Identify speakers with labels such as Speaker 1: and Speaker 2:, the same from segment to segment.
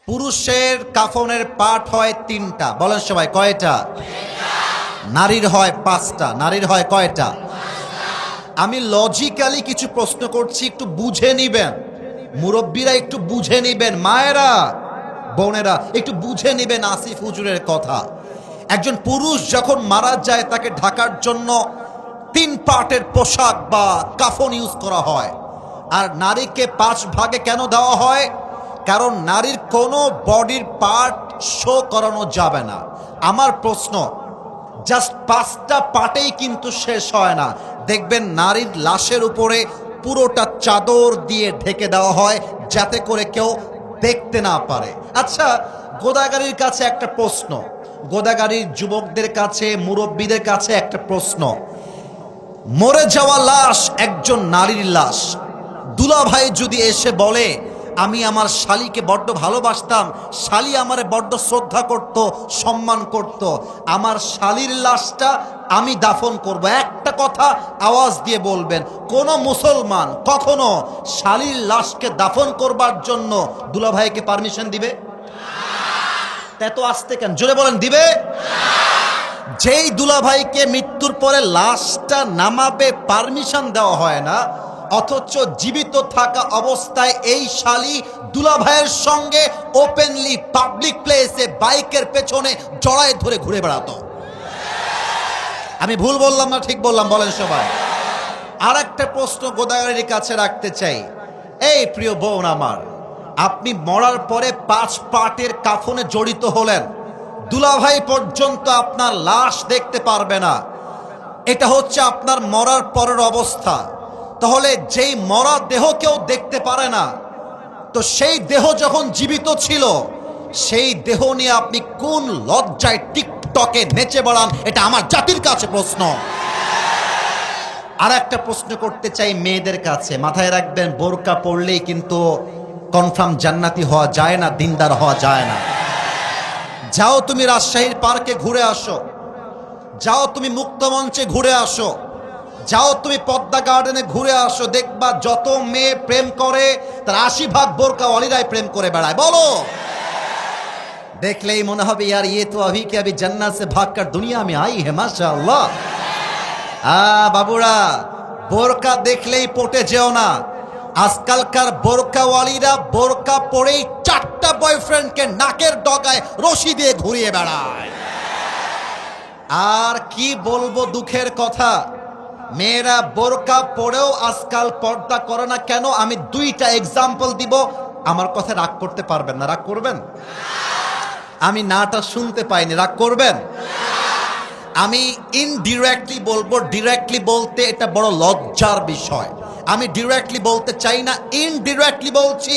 Speaker 1: পুরুষের কাফনের পার্ট হয় 3টা, বলেন সবাই কয়টা? নারীর হয় 5টা। নারীর হয় কয়টা? আমি লজিক্যালি কিছু প্রশ্ন করছি, একটু বুঝে নিবেন। মুরব্বীরা একটু বুঝে নিবেন, মায়েরা বোনেরা একটু বুঝে নিবেন আসিফ হুজুরের কথা। একজন পুরুষ যখন মারা যায় তাকে ঢাকার জন্য 3 পার্টের পোশাক বা কাফন ইউজ করা হয়। আর নারীকে 5 ভাগে কেন দেওয়া হয়? কারণ নারীর কোনো বডির পার্ট শো করানো যাবে না। আমার প্রশ্ন, জাস্ট 5টা পার্টেই কিন্তু শেষ হয় না। দেখবেন নারীর লাশের উপরে পুরোটা চাদর দিয়ে ঢেকে দেওয়া হয় যাতে করে কেউ দেখতে না পারে। আচ্ছা, গোদাগাড়ির কাছে একটা প্রশ্ন, গোদাগাড়ির যুবকদের কাছে, মুরব্বীদের কাছে একটা প্রশ্ন। মরে যাওয়া লাশ একজন নারীর লাশ, দুলাভাই যদি এসে বলে আমি আমার শালিকে বড্ড ভালোবাসতাম, শালি আমারে বড্ড শ্রদ্ধা করত, সম্মান করত, আমার শালির লাশটা আমি দাফন করব, একটা কথা আওয়াজ দিয়ে বলবেন। কোন মুসলমান কখনো শালির লাশকে দাফন করবার জন্য দুলাভাইকে পারমিশন দিবে? এত আসতে কেন, জোরে বলেন, দিবে? যেই দুলাভাইকে মৃত্যুর পরে লাশটা নামাবে পারমিশন দেওয়া হয় না, অথচ জীবিত থাকা অবস্থায় এই শালি দুলাভাইয়ের সঙ্গে ওপেনলি পাবলিক প্লেসে বাইকের পেছনে জড়ায় ধরে ঘুরে বেড়াতো। আমি ভুল বললাম না ঠিক বললাম? বলেন সবাই। আর একটা প্রশ্ন গোদাগাড়ির কাছে রাখতে চাই। এই প্রিয় বোন আমার, আপনি মরার পরে 5 পার্টের কাফনে জড়িত হলেন, দুলাভাই পর্যন্ত আপনার লাশ দেখতে পারবে না। এটা হচ্ছে আপনার মরার পরের অবস্থা। তাহলে যেই মরা দেহ কেউ দেখতে পারে না, তো সেই দেহ যখন জীবিত ছিল, সেই দেহ নিয়ে আপনি কোন লজ্জায় টিকটকে নেচে বেড়ান? এটা আমার জাতির কাছে প্রশ্ন। আর একটা প্রশ্ন করতে চাই মেয়েদের কাছে, মাথায় রাখবেন, বোরকা পরলেই কিন্তু কনফার্ম জান্নাতি হওয়া যায় না, দিনদার হওয়া যায় না। যাও তুমি রাজশাহীর পার্কে ঘুরে আসো, যাও তুমি মুক্তমঞ্চে ঘুরে আসো, যাও তুমি পদ্মা গার্ডেনে ঘুরে আসো, দেখবা যত মেয়ে প্রেম করে তার 80% বোরকাওয়ালিরাই প্রেম করে বেড়ায়। বলো, দেখলেই মনে হবে यार ये तो अभी के अभी जन्नत से भागकर दुनिया में आई है माशाअल्लाह। বাবুরা, বোরকা দেখলেই পটে যেও না। আজকালকার বোরকাওয়ালিরা বোরকা পরেই 4টা বয়ফ্রেন্ডকে নাকের ডগায় রশি দিয়ে ঘুরিয়ে বেড়ায়। আর কি বলবো দুঃখের কথা, মেয়েরা বোরকা পরেও আজকাল পর্দা করে না কেন? আমি 2টা এক্সাম্পল দিব, আমার কথা রাগ করতে পারবেন না? রাগ করবেন? আমি নাটা শুনতে পাইনি, রাগ করবেন? আমি ইনডিরেক্টলি বলবো, ডিরেক্টলি বলতে এটা বড় লজ্জার বিষয়। আমি ডিরেক্টলি বলতে চাই না, ইনডিরেক্টলি বলছি।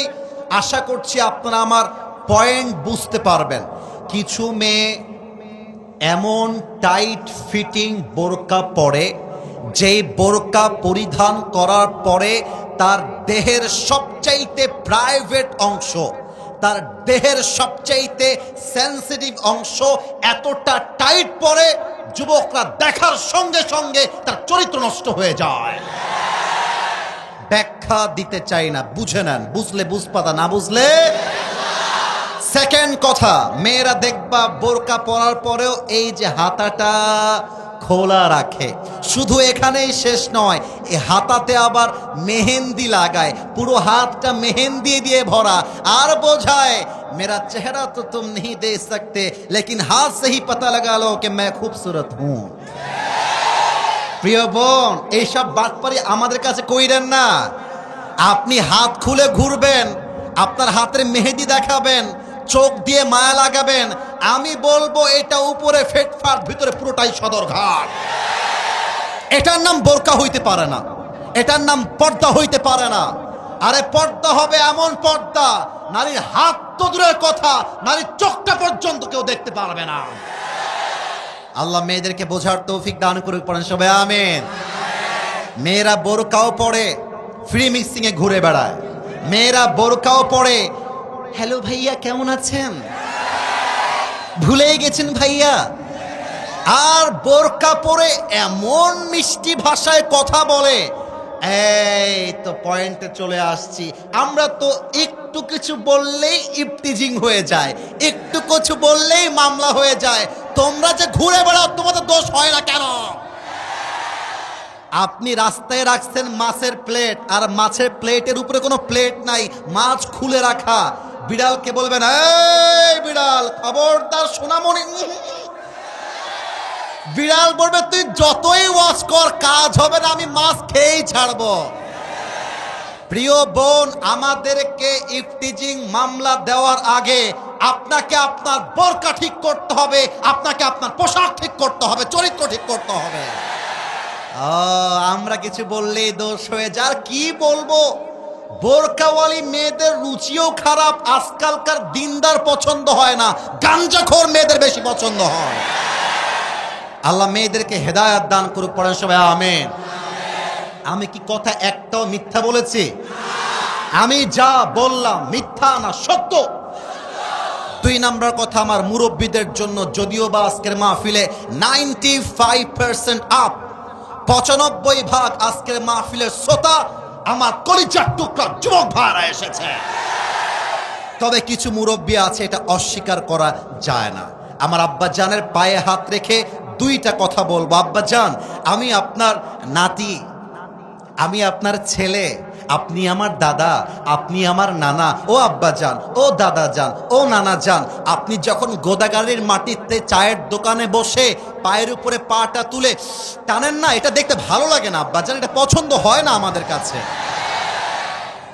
Speaker 1: আশা করছি আপনারা আমার পয়েন্ট বুঝতে পারবেন। কিছু মেয়ে এমন টাইট ফিটিং বোরকা পরে, যেই বোরকা পরিধান করার পরে তার দেহের সবচাইতে প্রাইভেট অংশ, তার দেহের সবচাইতে সেন্সিটিভ অংশ এতটা টাইট পরে যুবকরা দেখার সঙ্গে সঙ্গে তার চরিত্র নষ্ট হয়ে যায়। ব্যাখ্যা দিতে চাই না, বুঝে নেন, বুঝলে বুঝপাতা, না বুঝলে। সেকেন্ড কথা, মেয়েরা দেখবা বোরকা পরার পরেও এই যে হাতাটা খোলা রাখে। শুধু এখানেই শেষ নয়, এই হাতাতে আবার মেহেন্দি লাগায়, পুরো হাতটা মেহেন্দি দিয়ে ভরা, আর বোঝায় मेरा चेहरा तो तुम नहीं दे सकते लेकिन हाथ से ही पता लगा लो कि मैं खूबसूरत हूं। প্রিয় বোন, এইসব বাটপারি আমাদের কাছে কইরেন না। আপনি হাত খুলে ঘুরবেন, আপনার হাতের মেহেদি দেখাবেন, চোখ দিয়ে মায়া লাগাবেন, আমি বলবো এটা উপরে ফেটফাট, ভিতরে পুরোটাই সদরঘাট। এটার নাম বোরকা হইতে পারে না, এটার নাম পর্দা হইতে পারে না। আরে পর্দা হবে এমন পর্দা, নারীর হাত তো দূরের কথা, নারীর চোখটা পর্যন্ত কেউ দেখতে পারবে না। আল্লাহ মেয়েদেরকে বোঝার তৌফিক দান করুক, পড়েন সবাই আমিন। মেয়েরা বোরকাও পরে ফ্রি মিক্সিং এ ঘুরে বেড়ায়, মেয়েরা বোরকাও পরে হ্যালো ভাইয়া কেমন আছেন, ভুলেই গেছেন ভাইয়া। আর বোরকা পরে এমন মিষ্টি ভাষায় কথা বলে, এই তো পয়েন্টে চলে আসছি। আমরা তো একটু কিছু বললেই ইফতিজিং হয়ে যায়, একটু কিছু বললেই মামলা হয়ে যায়। তোমরা যে ঘুরে বেড়াও, তোমাদের দোষ হয় না কেন? আপনি রাস্তায় রাখছেন মাছের প্লেট, আর মাছের প্লেটের উপরে কোনো প্লেট নাই, মাছ খুলে রাখা। বিড়ালকে বলবেন এই বিড়াল খবরদার সোনামণি, বিড়াল বলবে তুই যতই ওয়াশ কর কাজ হবে না, আমি মাছ খেয়েই ছাড়বো। প্রিয় বোন, আমাদেরকে ইফতিজিং মামলা দেওয়ার আগে আপনাকে আপনার বোরকা ঠিক করতে হবে, আপনাকে আপনার পোশাক ঠিক করতে হবে, চরিত্র ঠিক করতে হবে। আমরা কিছু বললেই দোষ হয়ে যায়। আর কি বলবো, বোরকাওয়ালি মেয়েদের রুচিও খারাপ। আজকালকার দিনদার পছন্দ হয় না, গাঞ্জাখোর মেয়েদের বেশি পছন্দ হয়। আল্লাহ মেয়েদেরকে হেদায়েত দান করুক, পড়েন সবাই আমিন। আমি কি কথা একটাও মিথ্যা বলেছি? আমি যা বললাম মিথ্যা না, সত্য। 2 নাম্বার কথা আমার মুরব্বীদের জন্য, যদিও বা আজকের মাহফিলে 95% আপ, 95% আজকের মাহফিলের শ্রোতা আমার কলিজার টুকরা যুবক ভাইরা এসেছে। তবে কিছু মুরব্বী আছে, এটা অস্বীকার করা যায় না। আমার আব্বা জানের পায়ে হাত রেখে 2টা কথা বলবো। আব্বা জান, আমি আপনার নাতি, আমি আপনার ছেলে, আপনি আমার দাদা, আপনি আমার নানা। ও আব্বা জান, ও দাদা জান, ও নানা জান, আপনি যখন গোদাগাড়ির মাটিতে চায়ের দোকানে বসে পায়ের উপরে পাটা তুলে টানেন না, এটা দেখতে ভালো লাগে না আব্বা জান, এটা পছন্দ হয় না আমাদের কাছে।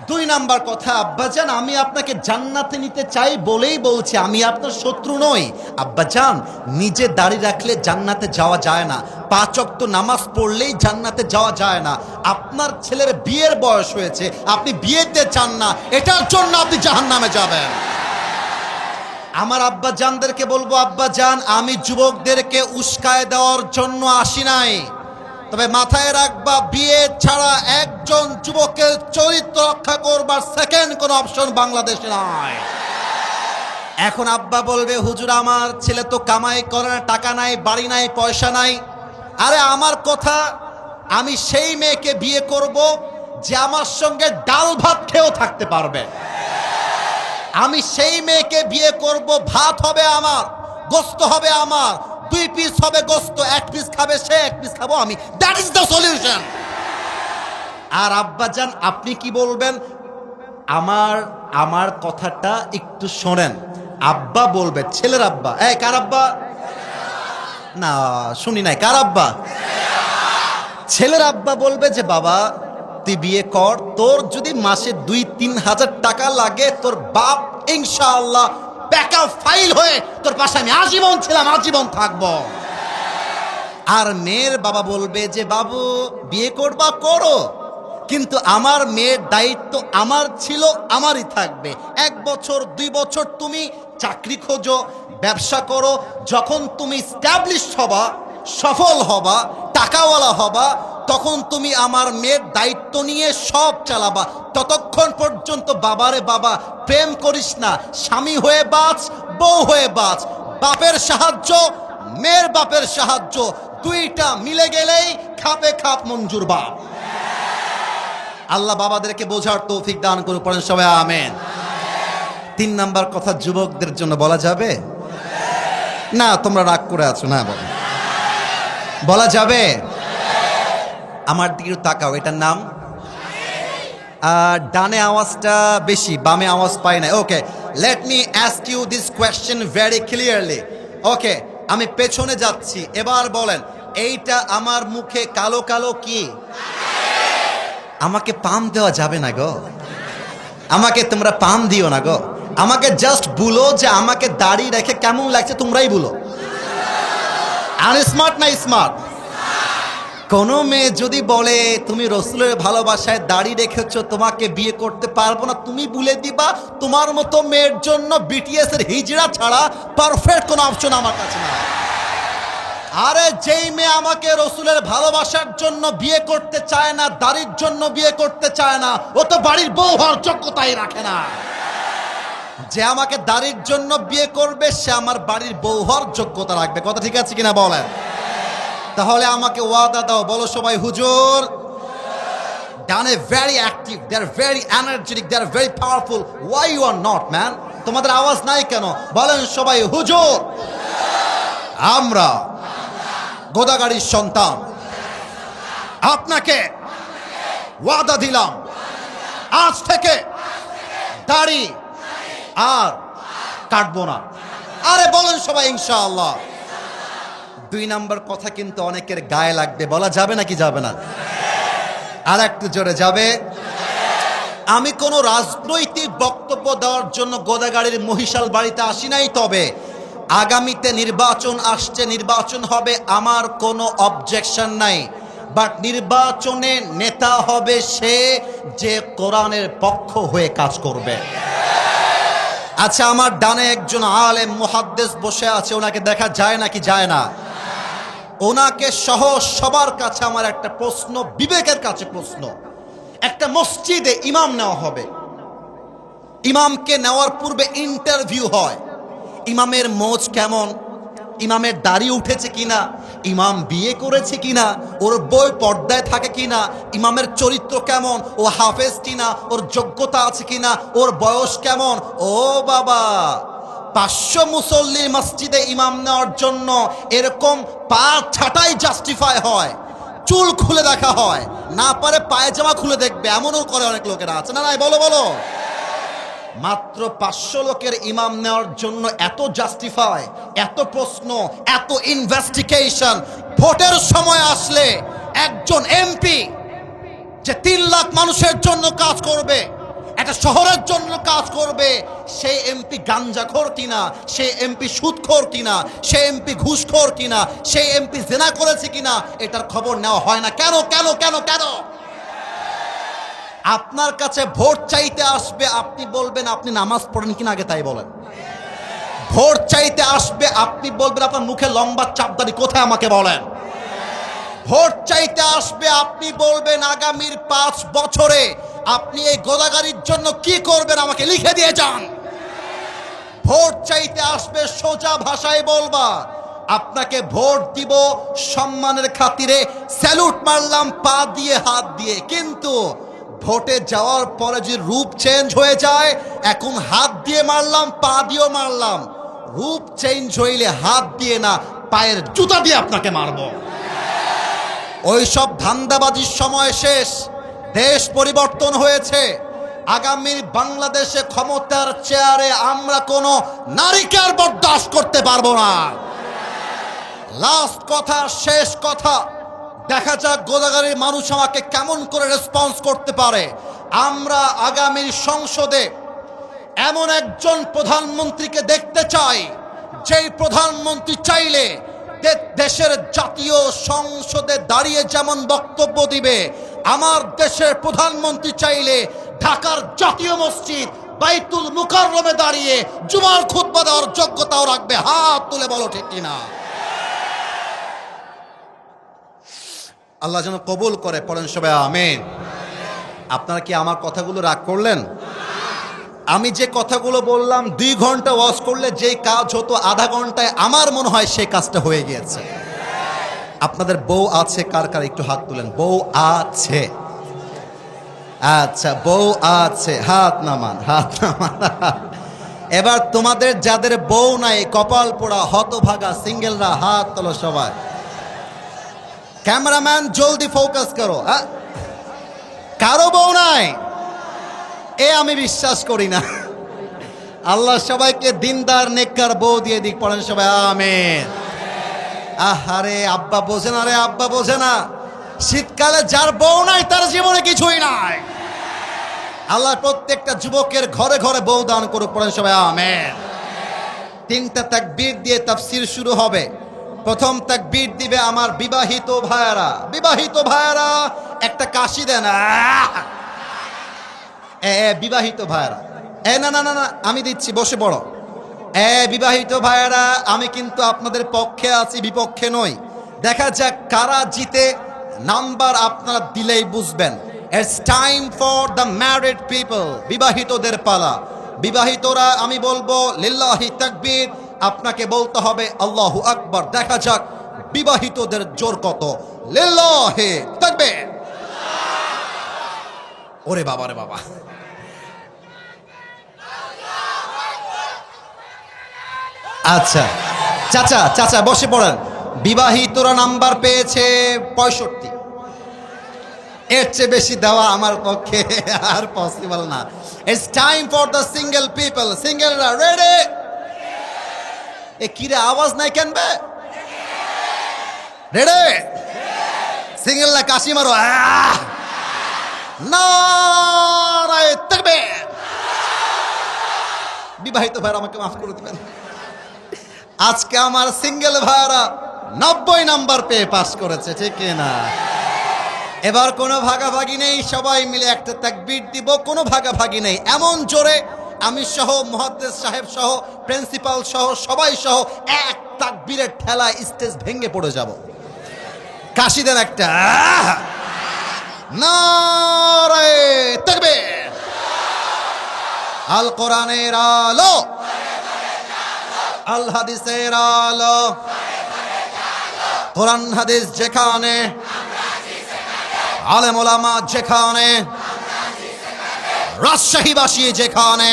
Speaker 1: 2 নাম্বার কথা, আব্বাজান আমি আপনাকে জান্নাতে নিতে চাই বলেই বলছি, আমি আপনার শত্রু নই। আব্বাজান, নিজে দাড়ি রাখলে জান্নাতে যাওয়া যায় না, 5 ওয়াক্ত নামাজ পড়লেই জান্নাতে যাওয়া যায় না। আপনার ছেলের বিয়ের বয়স হয়েছে, আপনি বিয়েতে চান না, এটার জন্য আপনি জাহান্নামে যাবেন। আমার আব্বাজানদেরকে বলবো, আব্বাজান আমি যুবকদেরকে উস্কায় দেওয়ার জন্য আসি নাই, তবে মাথায় রাখবা বিয়ে ছাড়া একজন যুবকের চরিত্র রক্ষা করবার সেকেন্ড কোনো অপশন বাংলাদেশে নাই। এখন আব্বা বলবে, হুজুর আমার ছেলে তো কামাই করে না, টাকা নাই, বাড়ি নাই, পয়সা নাই। আরে আমার কথা, আমি সেই মেয়েকে বিয়ে করব যে আমার সঙ্গে ডাল ভাত খেয়েও থাকতে পারবে। আমি সেই মেয়েকে বিয়ে করব, ভাত হবে আমার, গোস্ত হবে আমার, 2 পিস হবে গোস্ত, 1 পিস খাবে সে, 1 পিস খাবো আমি। That is the solution. আর আব্বাজান আপনি কি বলবেন? আমার কথাটা একটু শোনেন। আব্বা বলবে, ছেলের আব্বা, এই কার আব্বা? না শুনি নাই, কার আব্বা? ছেলের আব্বা বলবে যে বাবা তুই বিয়ে কর, তোর যদি মাসে 2-3 হাজার টাকা লাগে, তোর বাপ ইনশাআল্লাহ ব্যাকআপ ফাইল হয়ে তোর পাশে আমি আজীবন ছিলাম, আজীবন থাকবো। আর মেয়ের বাবা বলবে যে বাবু বিয়ে করবা করো, কিন্তু আমার মেয়ের দায়িত্ব আমার ছিল, আমারই থাকবে। 1 বছর 2 বছর তুমি চাকরি খোঁজো, ব্যবসা করো, যখন তুমি স্ট্যাবলিশ হবা, সফল হবা, টাকাওয়ালা হবা, তখন তুমি আমার মেয়ের দায়িত্ব নিয়ে সব চালাবা। ততক্ষণ পর্যন্ত বাবারে বাবা প্রেম করিস না, স্বামী হয়ে বাঁচ, বউ হয়ে বাঁচ। বাপের সাহায্য, মেয়ের বাপের সাহায্য, 2টা মিলে গেলেই খাপে খাপ মঞ্জুর বাপ। আল্লাহ বাবাদেরকে বোঝার তৌফিক দান করে, পড়েন সবাই আমিন। 3 নাম্বার কথা যুবকদের জন্য বলা যাবে না? তোমরা রাগ করে আছো না? বলা যাবে? আমার দিকে তাকাও, এটার নাম ডানে আওয়াজটা বেশি, বামে আওয়াজ পাই না। Okay, let me ask you this question very clearly. Okay, আমি পেছনে যাচ্ছি, এবার বলেন এইটা আমার মুখে কালো কালো কি? আমাকে পাম দেওয়া যাবে না গো, আমাকে তোমরা পাম দিও না গো, আমাকে জাস্ট বলো যে আমাকে দাড়ি রেখে কেমন লাগছে, তোমরাই বলো। আর স্মার্ট না স্মার্ট? কোনো মেয়ে যদি বলে তুমি রসুলের ভালোবাসায় দাড়ি রেখেছো, তোমাকে বিয়ে করতে পারবো না, তুমি বলে দিবা তোমার মতো মেয়ের জন্য বিটিএস এর হিজড়া ছাড়া পারফেক্ট কোনো অপশন আমার কাছে না। আরে যেই মেয়ে আমাকে রসুলের ভালোবাসার জন্য বিয়ে করতে চায় না, দাড়ির জন্য বিয়ে করতে চায় না, ও তো বাড়ির বউ হওয়ার যোগ্যতাই রাখে না। যে আমাকে দাড়ির জন্য বিয়ে করবে সে আমার বাড়ির বউ হওয়ার যোগ্যতা রাখবে। কথা ঠিক আছে কিনা বলেন? তাহলে আমাকে ওয়াদা দাও, বলো সবাই হুজুর। ডানে very active, they are very energetic, they are very powerful. Why you are not man? তোমাদের আওয়াজ নাই কেন? বলেন সবাই হুজুর। আমরা গোদাগাড়ির সন্তান, আপনাকে ওয়াদা দিলাম আজ থেকে দাড়ি আর কাটবো না। আরে বলেন সবাই ইনশাআল্লাহ। 2 নাম্বার কথা কিন্তু অনেকের গায়ে লাগবে, বলা যাবে নাকি যাবে না? আর একটু জোরে যাবে। আমি কোনো রাজনৈতিক বক্তব্য দেওয়ার জন্য গোদাগাড়ির মহিশাল বাড়িতে আসি নাই, তবে আগামীতে নির্বাচন আসছে, নির্বাচন হবে, আমার কোনো অবজেকশন নাই, বাট নির্বাচনে নেতা হবে সে যে কোরআনের পক্ষ হয়ে কাজ করবে। আচ্ছা, আমার ডানে একজন আলেম মুহাদ্দিস বসে আছে, ওনাকে দেখা যায় নাকি যায় না? ওনাকে সহ সবার কাছে আমার একটা প্রশ্ন, বিবেকের কাছে প্রশ্ন। একটা মসজিদে ইমাম নেওয়া হবে, ইমামকে নেওয়ার পূর্বে ইন্টারভিউ হয়। ইমামের মোজ কেমন, ইমামের দাড়ি উঠেছে কিনা, ইমাম বিয়ে করেছে কিনা, ওর বই পর্দায় থাকে কিনা, ইমামের চরিত্র কেমন, ও হাফেজ কিনা, ওর যোগ্যতা আছে কিনা, ওর বয়স কেমন। ও বাবা, 500 মুসল্লির মসজিদে ইমাম নেওয়ার জন্য এরকম পা ছাটাই জাস্টিফাই হয়, চুল খুলে দেখা হয়, না পারে পায়জামা খুলে দেখবে, এমনও করে অনেক লোকেরা আছে না? নাই বলো বলো। মাত্র 500 লোকের ইমাম নেওয়ার জন্য এত জাস্টিফাই, এত প্রশ্ন, এত ইনভেস্টিগেশন। ভোটের সময় আসলে একজন এমপি যে 3 লাখ মানুষের জন্য কাজ করবে, একটা শহরের জন্য কাজ করবে, সেই এমপি গাঞ্জাখোর কিনা, সেই এমপি সুদখোর কিনা, সেই এমপি ঘুষখোর কিনা, সেই এমপি জেনা করেছে কিনা, এটার খবর নেওয়া হয় না। কেন কেন কেন কেন? আপনার কাছে ভোট চাইতে আসবে, আপনি বলবেন আপনি নামাজ পড়েন কিনা আগে তাই বলেন। ভোট চাইতে আসবে, আপনি বলবেন আপনার মুখে লম্বা চাপদাড়ি কোথায় আমাকে বলেন। ভোট চাইতে আসবে, আপনি বলবেন আগামীর 5 বছরে আপনি এই গোদাগাড়ির জন্য কি করবেন আমাকে লিখে দিয়ে যান। ভোট চাইতে আসবে, সোজা ভাষায় বলবা আপনাকে ভোট দিব সম্মানের খাতিরে, স্যালুট মারলাম পা দিয়ে হাত দিয়ে, কিন্তু ভোটে যাওয়ার পরে যে রূপ চেঞ্জ হয়ে যায়, এখন হাত দিয়ে মারলাম পা দিয়েও মারলাম, রূপ চেঞ্জ হইলে হাত দিয়ে না পায়ের জুতা দিয়ে আপনাকে মারব। ওই সব ধান্দাবাজির সময় শেষ, দেশ পরিবর্তন হয়েছে। আগামী বাংলাদেশে ক্ষমতার চেয়ারে আমরা কোনো নারীকে আর বরদাস্ত করতে পারবো না। লাস্ট কথা, শেষ কথা, দেখা যাক গোদাগাড়ির মানুষ আমাকে কেমন করে রেসপন্স করতে পারে। আমরা আগামী সংসদে এমন একজন প্রধানমন্ত্রীকে দেখতে চাই, যেই প্রধানমন্ত্রী চাইলে দেশের জাতীয় সংসদে দাঁড়িয়ে যেমন বক্তব্য দিবে, আমার দেশের প্রধানমন্ত্রী চাইলে ঢাকার জাতীয় মসজিদ বাইতুল মুকাররমে দাঁড়িয়ে জুমার খুতবা দেওয়ার যোগ্যতাও রাখবে। হাত তুলে বলো ঠিক কিনা? আল্লাহ যেন কবুল করে, পড়েন সবাই আমিন। আপনারা কি আমার কথাগুলো রাগ করলেন? আমি যে কথাগুলো বললাম 2 ঘন্টা ওয়াজ করলে যেই কাজ হতো আধা ঘন্টায়, আমার মনে হয় সেই কাজটা হয়ে গিয়েছে। আপনাদের বউ আছে কার কার একটু হাত তুলেন। বউ আছে? আচ্ছা, বউ আছে, হাত নামান, হাত নামান। এবার তোমাদের যাদের বউ নাই, কপাল পোড়া হতভাগা সিঙ্গেলরা হাত তোলো সবাই। ক্যামেরাম্যান জলদি ফোকাস করো। কারো বউ নাই? আমি বিশ্বাস করি না। আল্লাহ সবাইকে দিনদার নেককার বউ দিয়ে দিক, পড়েন সবাই আমিন। আহারে আব্বা বোঝে না রে, আব্বা বোঝে না। শীতকালে যার বউ নাই তার জীবনে কিছুই নাই। আল্লাহ প্রত্যেকটা যুবকের ঘরে ঘরে বউ দান করুক, পড়েন সবাই আমিন। 3টা তাকবীর দিয়ে তাফসীর শুরু হবে। প্রথম তাকবীর দিবে আমার বিবাহিত ভাইয়ারা। বিবাহিত ভাইয়ারা একটা কাশি দেন। বিবাহিত ভাইয়ারা, না না না না, আমি দিচ্ছি, বসে পড়ো। বিবাহিত ভাইয়ারা, আমি কিন্তু আপনাদের পক্ষে আছি, বিপক্ষে নই। দেখা যাক কারা জিতে। নাম্বার আপনারা দিলেই বুঝবেন। It's time for the married people. বিবাহিতদের পালা। বিবাহিতরা, আমি বলবো লিল্লাহি তাকবীর, আপনাকে বলতে হবে আল্লাহু আকবার। দেখা যাক বিবাহিতদের জোর কত। লিল্লাহি তাকবীর। ওরে বাবা রে বাবা। আচ্ছা চাচা, চাচা বসে পড়েন। বিবাহিতরা নাম্বার পেয়েছে 65। এর চেয়ে বেশি দেওয়া আমার পক্ষে আর পসিবল না। It's time for the single people. সিঙ্গেলরা রেডি? এ কিরে আওয়াজ নাই কেন বে? রেডি? সিঙ্গেলরা কাশি মারো। নারায়ে তাকবীর। বিবাহিত ভাইরা আমাকে মাফ করে দিবেন। আজকে আমার সিঙ্গেল ভাইরা 90 নাম্বার পেয়ে পাস করেছে, ঠিক না? এবার কোনো ভাগাভাগি নেই, সবাই মিলে একটা তাকবীর দিব। কোনো ভাগাভাগি নেই। এমন জোরে আমি সহ, মুহাদ্দিস সাহেব সহ, প্রিন্সিপাল সহ, সবাই সহ এক তাকবীরের ঠেলায় স্টেজ ভেঙে পড়ে যাব। কাশি দেন একটা। নারায়ে তাকবীর। আল কোরআনের আলো, আল হাদিসের আলো। কোরআন হাদিস যেখানে, আলেম ওলামা যেখানে, রাজশাহীবাসী যেখানে,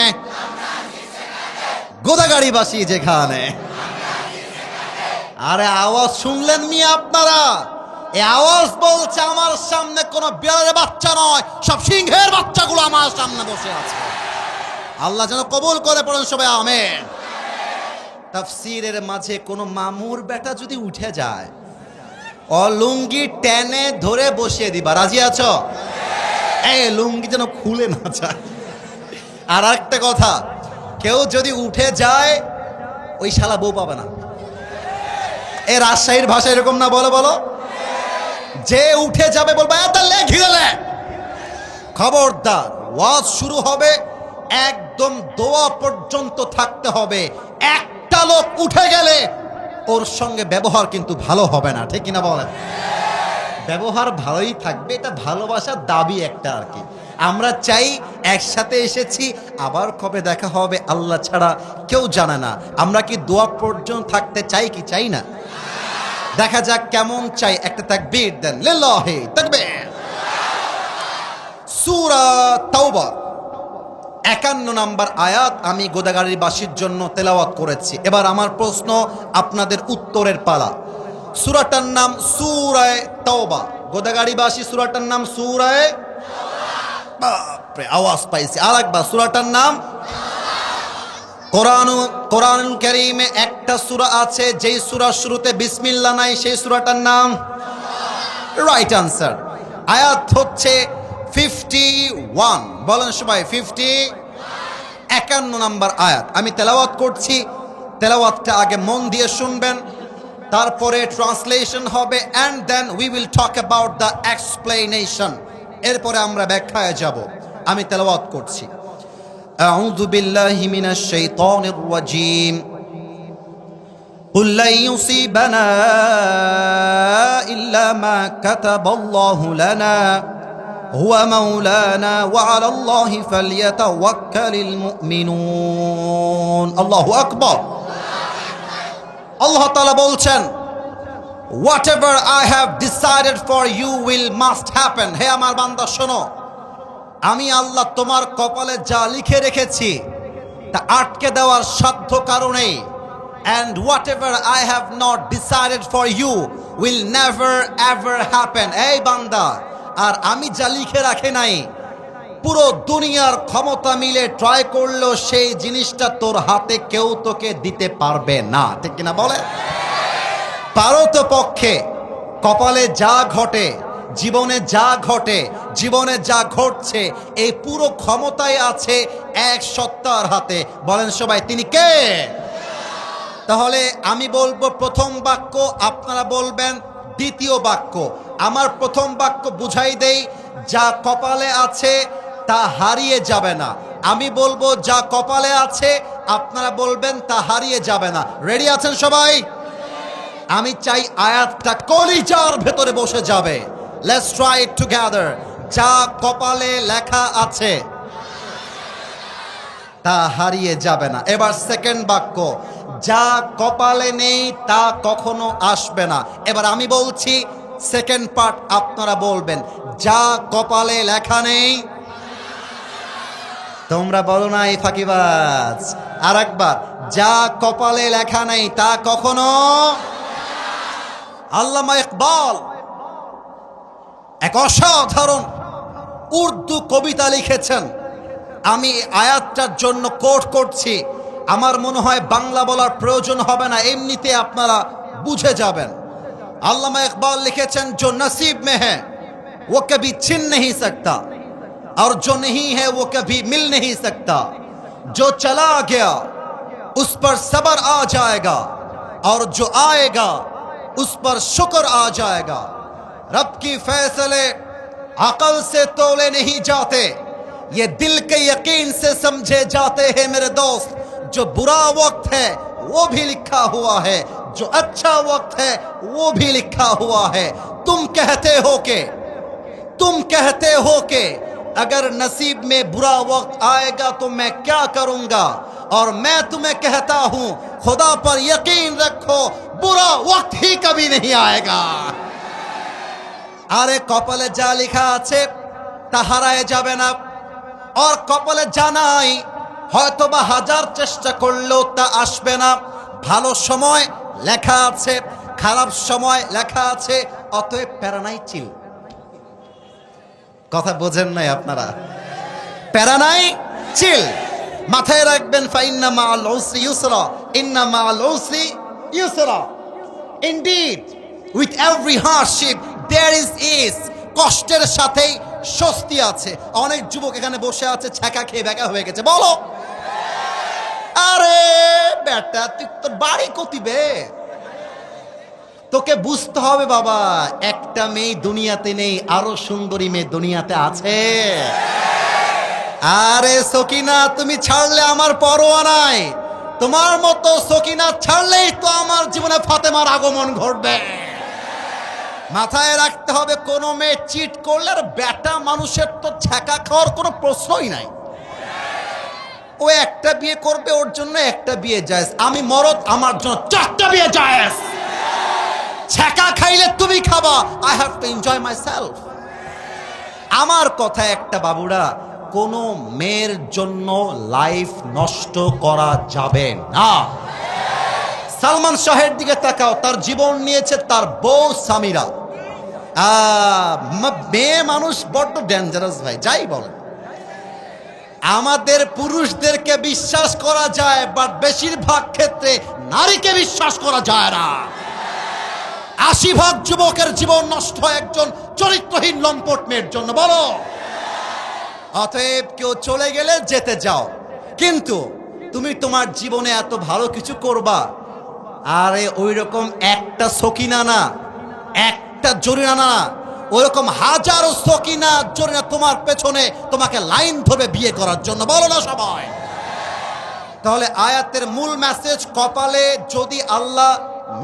Speaker 1: গোদাগাড়িবাসী যেখানে। আরে আওয়াজ শুনলেন মিয়া আপনারা? এই আওয়াজ বলছে আমার সামনে কোনো বিড়ালের বাচ্চা নয়, সব সিংহের বাচ্চাগুলো আমার সামনে বসে আছে। আল্লাহ যেন কবুল করে, পড়েন সবাই আমিন। তাফসীরের মাঝে কোনো মামুর বেটা যদি উঠে যায়, লুঙ্গি টেনে ধরে বসিয়ে দিবা। রাজি আছো? এই লুঙ্গি যেন খুলে না যায়। আর একটা কথা, কেউ যদি উঠে যায় ওই শালা বউ পাবে না। এ রাজশাহীর ভাষা এরকম না? বলো বলো। যে উঠে যাবে বলবা খবরদার। ওয়াজ শুরু হবে, একদম দোয়া পর্যন্ত থাকতে হবে। একটা লোক উঠে গেলে ওর সঙ্গে ব্যবহার কিন্তু ভালো হবে না, ঠিক কিনা বলেন? ব্যবহার ভালোই থাকবে, এটা ভালোবাসার দাবি একটা আর কি। আমরা চাই একসাথে এসেছি, আবার কবে দেখা হবে আল্লাহ ছাড়া কেউ জানে না। আমরা কি দোয়া পর্যন্ত থাকতে চাই কি চাই না? দেখা যাক কেমন চাই। একটা তাকবীর দেন। লিল্লাহি তাকবীর। সূরা তাওবা 51 নাম্বার আয়াত আমি গোদাগাড়িবাসীর জন্য তেলাওয়াত করেছি। এবার আমার প্রশ্ন, আপনাদের উত্তরের পালা। সূরাটার নাম সূরায়ে তাওবা। গোদাগাড়িবাসী, সূরাটার নাম সূরায়ে তাওবা। বাপরে, আওয়াজ পাইছি। আরেকবার, সূরাটার নাম। কোরআনুল কারীমে একটা সূরা আছে যেই সূরার শুরুতে বিসমিল্লাহ নাই, সেই সূরাটার নাম। Right answer. আয়াত হচ্ছে 51। বলেন সবাই 51 নাম্বার আয়াত। আমি তেলাওয়াত করছি, তেলাওয়াতটা আগে মন দিয়ে শুনবেন, তারপরে ট্রান্সলেশন হবে, and then we will talk about the explanation. এরপরে আমরা ব্যাখ্যায় যাব। আমি তেলাওয়াত করছি। আউযু বিল্লাহি মিনাশ শাইতানির রাজীম। কুল লা ইউসিবানা ইল্লা মা কাতাবাল্লাহু লানা হুয়া মাওলানা ওয়া আলাল্লাহি ফালইয়াতাওয়াক্কালিল মুমিনুন। আল্লাহু আকবার। আল্লাহ তাআলা বলছেন, whatever I have decided for you will must happen. হে আমার বান্দা শোনো, আমি আল্লাহ তোমার কপালে যা লিখে রেখেছি তা আটকে দেওয়ার সাধ্য কারণে, and whatever I have not decided for you will never ever happen. এই বান্দা, আর আমি যা লিখে রাখি নাই, পুরো দুনিয়ার ক্ষমতা মিলে ট্রাই করলেও সেই জিনিসটা তোর হাতে কেউ তোকে দিতে পারবে না, ঠিক কিনা বলে? পারো তো পক্ষে কপালে যা ঘটে, জীবনে যা ঘটে, জীবনে যা ঘটছে, এই পুরো ক্ষমতায় আছে এক সত্তার হাতে। বলেন সবাই, তিনি কে? তাহলে আমি বলবো প্রথম বাক্য, আপনারা বলবেন দ্বিতীয় বাক্য। আমার প্রথম বাক্য বুঝাই দেই, যা কপালে আছে তা হারিয়ে যাবে না। আমি বলবো যা কপালে আছে, আপনারা বলবেন তা হারিয়ে যাবে না। রেডি আছেন সবাই? আমি চাই আয়াতটা কলিজার ভেতরে বসে যাবে। Let's try it together. যা কপালে লেখা আছে তা হারিয়ে যাবে না। এবার সেকেন্ড বাক্য, যা কপালে নেই তা কখনো আসবে না। এবার আমি বলছি সেকেন্ড পার্ট, আপনারা বলবেন যা কপালে লেখা নেই। তোমরা বলো না এই ফাঁকিবাজ। আর একবার, যা কপালে লেখা নেই তা কখনো। আল্লামা ইকবাল এক অসাধারণ উর্দু কবিতা লিখেছেন। আমি আয়াতটার জন্য কোট করছি। আমার মনে হয় বাংলা বলার প্রয়োজন হবে না, এমনিতে আপনারা বুঝে যাবেন। আল্লামা ইকবাল লিখেছেন, जो नसीब में है वो कभी छिन नहीं सकता और जो नहीं है वो कभी मिल नहीं सकता। जो चला गया उस पर सब्र आ जाएगा और जो आएगा उस पर शुक्र आ जाएगा। रब की फैसले अकल से तोले नहीं जाते, ये दिल के यकीन से समझे जाते हैं मेरे दोस्त। जो बुरा वक्त है वो भी लिखा हुआ है, जो अच्छा वक्त है वो भी लिखा हुआ है। तुम कहते हो के अगर नसीब में बुरा वक्त आएगा तो मैं क्या करूंगा, और मैं तुम्हें कहता हूं खुदा पर यकीन रखो, बुरा वक्त ही कभी नहीं आएगा। আরে কপালে যা লেখা আছে তা হারায় যাবে না, আর কপালে যা নাই হয়তো বা হাজার চেষ্টা করলেও তা আসবে না। ভালো সময় লেখা আছে, খারাপ সময় লেখা আছে, অতএব প্যারা নাই, চিল। কথা বোঝেন নাই আপনারা? প্যারা নাই, চিল। মাথায় রাখবেন, ফাইন্না মাআল উসরি ইউসরা, ইন্না মাআল উসরি ইউসরা। Indeed with every hardship there is ease. কষ্টের সাথেই স্বস্তি আছে। অনেক যুবক এখানে বসে আছে ছ্যাঁকা খেয়ে ব্যাকা হয়ে গেছে। বলো, আরে বেটা তুই তোর বাড়ি কতিবে? তোকে বুঝতে হবে বাবা, একটা মেয়ে দুনিয়াতে নেই, আরো সুন্দরী মেয়ে দুনিয়াতে আছে। আরে সকিনা, তুমি ছাড়লে আমার পরোয়া নাই। তোমার মতো সকিনা ছাড়লেই তো আমার জীবনে ফাতেমার আগমন ঘটবে। মাথায় রাখতে হবে, কোনো মেয়ে চিট করলে আর বেটা মানুষের তো ছ্যাঁকা খাওয়ার কোনো প্রশ্নই নাই। ও একটা বিয়ে করবে, ওর জন্য একটা বিয়ে জায়েজ। আমি মরদ, আমার জন্য 4টা বিয়ে জায়েজ। ছ্যাঁকা খাইলে তুমি খাবা, I have to enjoy my self. আমার কথা একটা, বাবুরা, কোনো মেয়ের জন্য লাইফ নষ্ট করা যাবে না। সালমান শাহের দিকে তাকাও, তার জীবন নিয়েছে তার বউ সামিরা। মেয়ে মানুষ বড্ড ডেঞ্জারাস ভাই, যাই বলেন। আমাদের পুরুষদেরকে বিশ্বাস করা যায়, বাট বেশিরভাগ ক্ষেত্রে নারীকে বিশ্বাস করা যায় না। 80% যুবকের জীবন নষ্ট হয় একজন চরিত্রহীন লম্পট মেয়ের জন্য। বলো, অতএব কেউ চলে গেলে যেতে যাও, কিন্তু তুমি তোমার জীবনে এত ভালো কিছু করবা, আরে ওই রকম একটা সকিনা না, একটা জরিনা না, ওইরকম হাজারো সকিনা জরিনা তোমার পেছনে তোমাকে লাইন ধরে বিয়ে করার জন্য। বলো না সবাই? তাহলে আয়াতের মূল মেসেজ, কপালে যদি আল্লাহ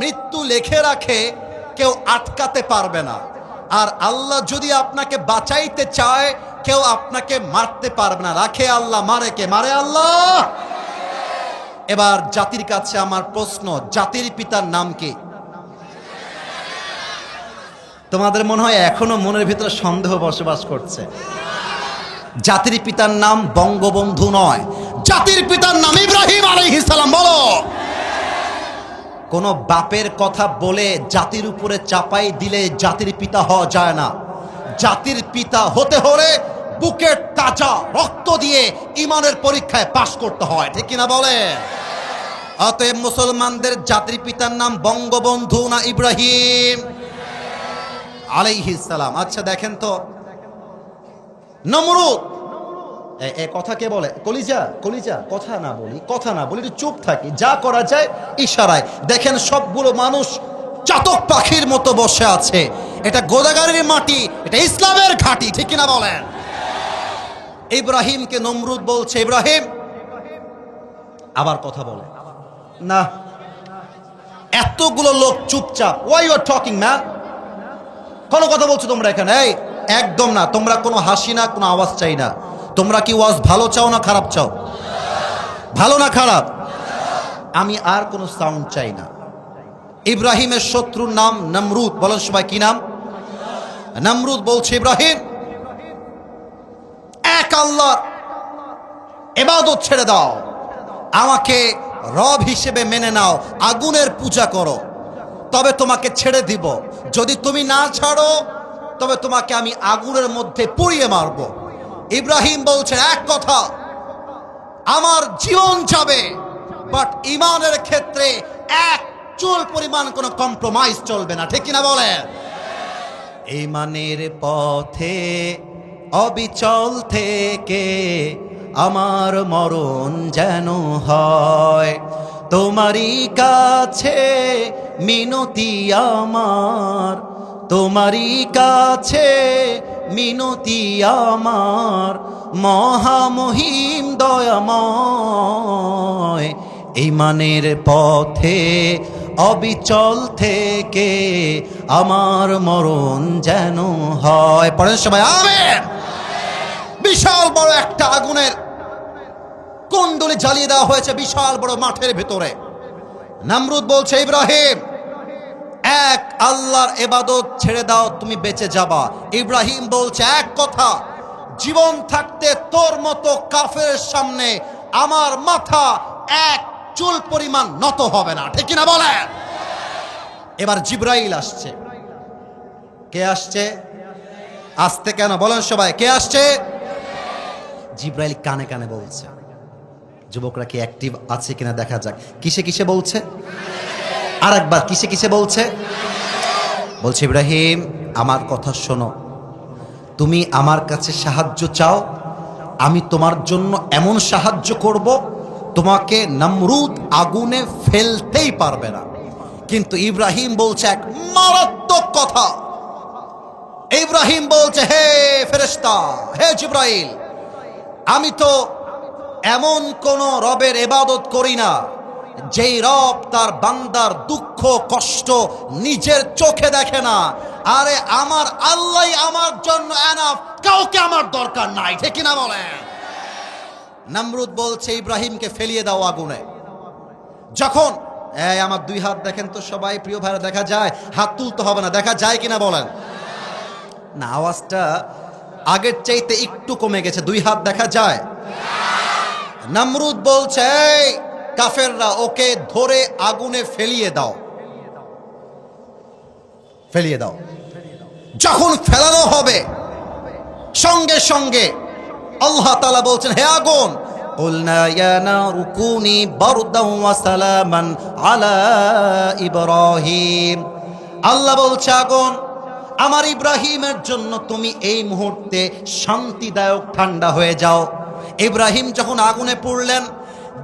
Speaker 1: মৃত্যু লিখে রাখে কেউ আটকাতে পারবে না, আর আল্লাহ যদি আপনাকে বাঁচাইতে চায় কেউ আপনাকে মারতে পারবে না। রাখে আল্লাহ, মারে কে? মারে আল্লাহ। এবার জাতির কাছে আমার প্রশ্ন, জাতির পিতার নাম কি? তোমাদের মনে হয় এখনো মনের ভিতরে সন্দেহ বসবাস করছে। জাতির পিতার নাম বঙ্গবন্ধু নয়, জাতির পিতার নাম ইব্রাহিম আলাইহিস সালাম। বলো, কোন বাপের কথা বলে জাতির উপরে চাপাই দিলে জাতির পিতা হওয়া যায় না। জাতির পিতা হতে হলে বুকের তাজা রক্ত দিয়ে ইমানের পরীক্ষায় পাশ করতে হয়, ঠিক কিনা বলে? অতএব মুসলমানদের জাতির পিতার নাম বঙ্গবন্ধু না ইব্রাহিম আলাইহিস সালাম? আচ্ছা দেখেন তো, নমরুদ এ কথা কে বলে? কলিজা, কলিজা, কথা না বলি, কথা না বলি, একটু চুপ থাকি, যা করা যায় ইশারায়। দেখেন সবগুলো মানুষ চাতক পাখির মতো বসে আছে। এটা গোদাগাড়ির মাটি, এটা ইসলামের ঘাঁটি, ঠিক কিনা বলেন? ইব্রাহিমকে নমরুদ বলছে, ইব্রাহিম আবার কথা বলে না। এতগুলো লোক চুপচাপ। Why you are talking man? কোনো কথা বলছো তোমরা এখানে? এই একদম না, তোমরা কোনো হাসি না, কোনো আওয়াজ চাই না। তোমরা কি ওয়াজ ভালো চাও না খারাপ চাও? ভালো না খারাপ? আমি আর কোনো সাউন্ড চাই না। ইব্রাহিমের শত্রুর নাম নমরুদ। বলেন সবাই কি নাম? নমরুদ বলছে, ইব্রাহিম এক আল্লাহর ইবাদত ছেড়ে দাও, আমাকে রব হিসেবে মেনে নাও, আগুনের পূজা করো, তবে তোমাকে ছেড়ে দিব। যদি তুমি না ছাড়ো তবে তোমাকে আমি আগুনের মধ্যে পুড়িয়ে মারব। ইব্রাহিম বলছেন এক কথা, আমার জীবন যাবে, বাট ইমানের ক্ষেত্রে এক চুল পরিমাণ কোনো কম্প্রোমাইজ চলবে না, ঠিক কিনা বলেন? ইমানের পথে অবিচল থেকে আমার মরণ যেন হয়, তোমারই কাছে মিনতি আমার, তোমারই কাছে মিনতি আমার, মহামহিম দয়াময়। ইমানের পথে অবিচল থেকে আমার মরণ যেন হয়। পড়েন সবাই আমেন। বিশাল বড় একটা আগুনের কুণ্ডলী জ্বালিয়ে দেওয়া হয়েছে বিশাল বড় মাঠের ভেতরে। নমরুদ বলছে, ইব্রাহিম এক আল্লাহর ইবাদত ছেড়ে দাও, তুমি বেঁচে যাবা। ইব্রাহিম বলছে এক কথা, জীবন থাকতে তোর মতো কাফেরের সামনে আমার মাথা এক চুল পরিমাণ নত হবে না, ঠিক কিনা বলেন? এবার জিব্রাইল আসছে। কে আসছে? আসতে কেন বলেন সবাই, কে আসছে? জিব্রাইল কানে কানে বলছে। যুবকরা কি অ্যাক্টিভ আছে কিনা দেখা যাক। কিসে কিসে বলছে? আর একবার কিসে কিসে বলছে? বলছে, ইব্রাহিম আমার কথা শোনো, তুমি আমার কাছে সাহায্য চাও, আমি তোমার জন্য এমন সাহায্য করব তোমাকে নমরুদ আগুনে ফেলতেই পারবে না। কিন্তু ইব্রাহিম বলছে এক মারাত্মক কথা। ইব্রাহিম বলছে, হে ফেরেশতা, হে জিব্রাইল, আমি তো এমন কোন রবের ইবাদত করি না যেই রব তার বান্দার দুঃখ কষ্ট নিজের চোখে দেখে না। আরে আমার আল্লাহ আমার জন্য এনাফ, কাউকে আমার দরকার নাই, ঠিক না বলে? নমরুদ বলছে, ইব্রাহিমকে ফেলিয়ে দাও আগুনে। যখন আমার দুই হাত দেখেন তো সবাই, প্রিয় ভাইরা, দেখা যায়? হাত তুলতে হবে না, দেখা যায় কিনা বলেন? না, আওয়াজটা আগের চাইতে একটু কমে গেছে। দুই হাত দেখা যায়? নমরুদ বলছে, কাফেররা ওকে ধরে আগুনে ফেলিয়ে দাও, ফেলিয়ে দাও। যখন ফেলানো হবে সঙ্গে সঙ্গে আল্লাহ তাআলা বলছেন, হে আগুন, কুলনা ইয়া নারু কুনি বারদান ওয়া সালামান আলা ইব্রাহিম। আল্লাহ বলছে, আগুন আমার ইব্রাহিমের জন্য তুমি এই মুহূর্তে শান্তিদায়ক ঠান্ডা হয়ে যাও। ইব্রাহিম যখন আগুনে পুড়লেন,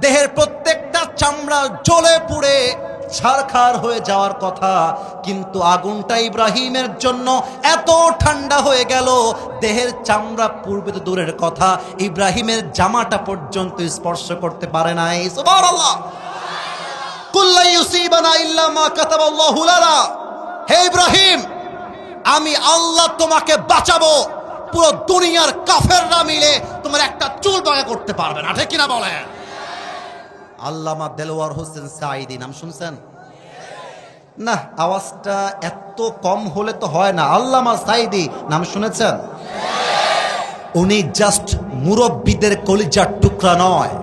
Speaker 1: দেহের প্রত্যেকটা চামড়া জ্বলে পুড়ে ছারখার হয়ে যাওয়ার কথা, কিন্তু আগুনটা ইব্রাহিমের জন্য এত ঠান্ডা হয়ে গেল, দেহের চামড়া পূর্বে তো দূরের কথা, ইব্রাহিমের জামাটা পর্যন্ত স্পর্শ করতে পারে নাই। সুবহানাল্লাহ। কুল্লা ইউসিবানা ইল্লা মা কাতাবাল্লাহু লানা। হে ইব্রাহিম, আমি আল্লাহ তোমাকে বাঁচাবো, পুরো দুনিয়ার কাফেররা মিলে তোমার একটা চুল বাঁকা করতে পারবে না, ঠিক কিনা বলে? আল্লামা দেলোয়ার হোসেন সাঈদী নাম শুনছেন? না, আওয়াজটা এত কম হলে তো হয় না। আল্লামা সাঈদী নাম শুনেছেন? উনি জাস্ট মুরব্বীদের কলিজার টুকরা নয়,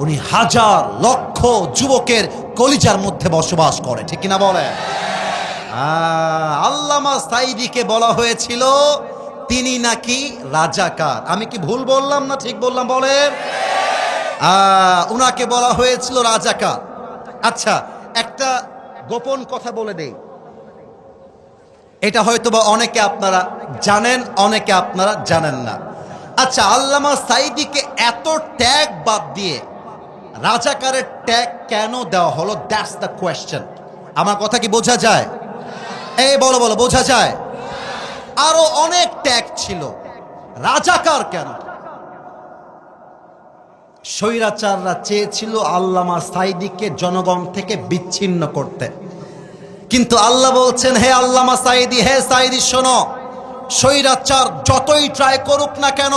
Speaker 1: উনি হাজার লক্ষ যুবকের কলিজার মধ্যে বসবাস করে, ঠিক কিনা বলে? আল্লামা সাঈদীকে বলা হয়েছিল তিনি নাকি রাজাকার। আমি কি ভুল বললাম না ঠিক বললাম বলেন? উনাকে বলা হয়েছিল রাজাকার। আচ্ছা, একটা গোপন কথা বলে দেই, এটা হয়তোবা অনেকে আপনারা জানেন, অনেকে আপনারা জানেন না। আচ্ছা, আল্লামা সাঈদীকে এত ট্যাগ বাদ দিয়ে রাজাকারের ট্যাগ কেন দেওয়া হলো? That's the question. আমার কথা কি বোঝা যায়? এই বলো বলো, বোঝা যায়? আরো অনেক ট্যাগ ছিল, রাজাকার কেন? স্বৈরাচাররা চেয়েছিল আল্লামা সাঈদীকে জনগণ থেকে বিচ্ছিন্ন করতে, কিন্তু আল্লাহ বলছেন, হে আল্লামা সাঈদী, হে সাঈদী শোনো, স্বৈরাচার যতই ট্রাই করুক না কেন,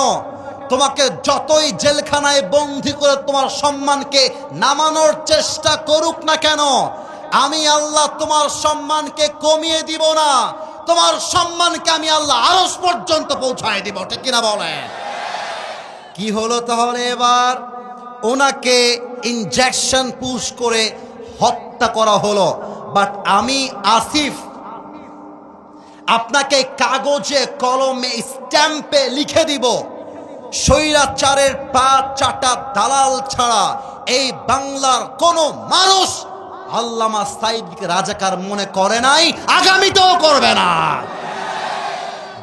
Speaker 1: তোমাকে যতই জেলখানায় বন্দী করে তোমার সম্মানকে নামানোর চেষ্টা করুক না কেন, আমি আল্লাহ তোমার সম্মানকে কমিয়ে দিব না, তোমার সম্মানকে আমি আল্লাহ আরশ পর্যন্ত পৌঁছায় দিব। ঠিক কিনা বলে? কি হলো তাহলে? এবার ওনাকে ইনজেকশন পুশ করে হত্যা করা হলো। বাট আমি আসিফ আপনাকে কাগজে কলমে স্ট্যাম্পে লিখে দিব, স্বৈরাচারের পা চাটা দালাল ছাড়া এই বাংলার কোন মানুষ আল্লামা সাঈদীকে রাজাকার মনে করে নাই, আগামীতেও করবে না।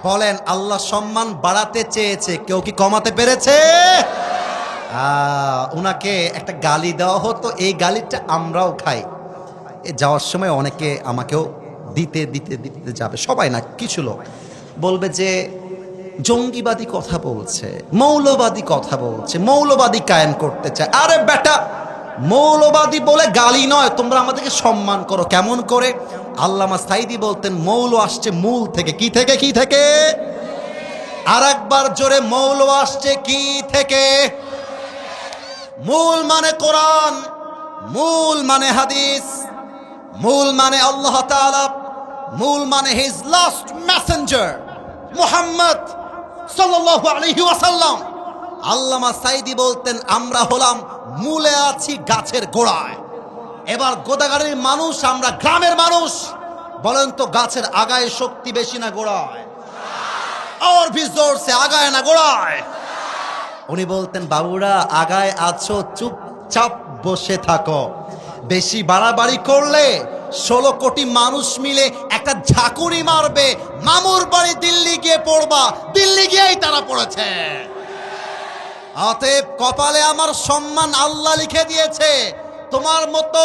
Speaker 1: বলেন, আল্লাহ সম্মান বাড়াতে চেয়েছে, কেউ কি কমাতে পেরেছে? ওনাকে একটা গালি দেওয়া হতো, এই গালিটা আমরাও খাই। যাওয়ার সময় অনেকে আমাকেও দিতে দিতে দিতে যাবে, সবাই না, কিছু লোক বলবে যে জঙ্গিবাদী কথা বলছে, মৌলবাদী কথা বলছে, মৌলবাদী কায়েম করতে চায়। আরে বেটা, মৌলবাদী বলে গালি নয়, তোমরা আমাদেরকে সম্মান করো। কেমন করে? আল্লামা সাঈদী বলতেন, মৌল আসছে মূল থেকে। কি থেকে? কি থেকে? আর একবার জোরে, মৌল আসছে কি থেকে? মূল মানে কোরআন, মূল মানে হাদিস, মূল মানে আল্লাহ তাআলা, মূল মানে হিজ লাস্ট মেসেঞ্জার মুহাম্মদ সাল্লাল্লাহু আলাইহি ওয়াসাল্লাম। আল্লামা সাঈদী বলতেন, আমরা হলাম মূলে আছি গাছের গোড়ায়। এবার গোদাগাড়ির মানুষ, আমরা গ্রামের মানুষ। বলেন তো, গাছের আগায় শক্তি বেশি না গোড়ায়? और भी जोर से আগায় না গোড়ায়? উনি বলতেন, বাবুরা আগায় আছো, চুপচাপ বসে থাকো। বেশি বাড়াবাড়ি করলে 16 কোটি মানুষ মিলে একটা ঝাঁকুনি মারবে, মামুর বাড়ি দিল্লি গিয়ে পড়বা। দিল্লি গিয়েই তারা পড়েছে। অতএব কপালে আমার সম্মান আল্লাহ লিখে দিয়েছে। তোমার মতো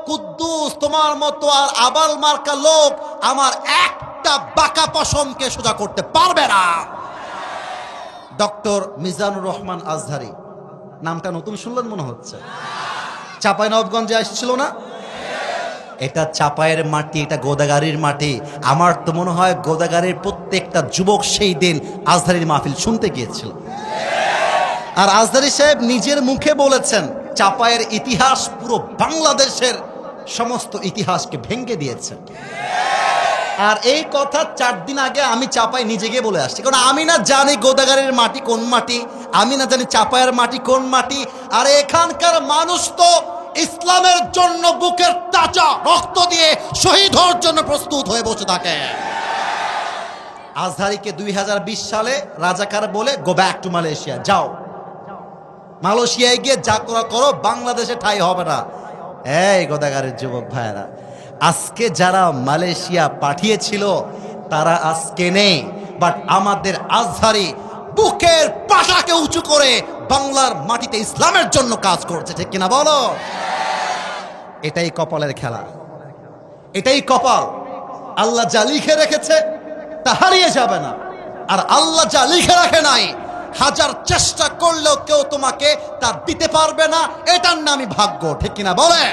Speaker 1: কুদ্দুস, তোমার মতো আর আবাল মার্কা লোক আমার একটা বাঁকা পশমকে সোজা করতে পারবে না। ডক্টর মিজানুর রহমান আজহারী, নামটা নতুন শুনলেন মনে হচ্ছে। চাঁপাইনবাবগঞ্জে আসছিল না? এটা চাপায়ের মাটি, এটা গোদাগাড়ির মাটি। আমার তো মনে হয় গোদাগাড়ির প্রত্যেকটা যুবক সেই দিন আজহারীর মাহফিল শুনতে গিয়েছিল। আর আজহারী সাহেব নিজের মুখে বলেছেন, চাপায়ের ইতিহাস পুরো বাংলাদেশের সমস্ত ইতিহাসকে ভেঙে দিয়েছে। আর এই কথা 4 দিন আগে আমি চাপাই নিজে গিয়ে বলে আসছি, কারণ আমি না জানি গোদাগাড়ির মাটি কোন মাটি, আমি না জানি চাপায়ের মাটি কোন মাটি। আর এখানকার মানুষ তো ইসলামের জন্য বুকের তাজা রক্ত দিয়ে শহীদ হওয়ার জন্য প্রস্তুত হয়ে বসে থাকে। আজহারীকে 2020 সালে রাজাকার বলে গো ব্যাক টু মালয়েশিয়া, যাও মালয়েশিয়ায় গিয়ে যা করা করো, বাংলাদেশে ঠাঁই হবে না। এই গোদাগাড়ির যুবক ভাইয়েরা, আজকে যারা মালয়েশিয়া পাঠিয়েছিল তারা আজকে নেই, বাট আমাদের আজহারী বুকের পাটাকে উঁচু করে বাংলার মাটিতে ইসলামের জন্য কাজ করছে। ঠিক কিনা বলো? এটাই কপালের খেলা, এটাই কপাল। আল্লাহ যা লিখে রেখেছে তা হারিয়ে যাবে না, আর আল্লাহ যা লিখে রাখে নাই হাজার চেষ্টা করলেও কেউ তোমাকে তা দিতে পারবে না। এটার নামই ভাগ্য। ঠিক কিনা বলে?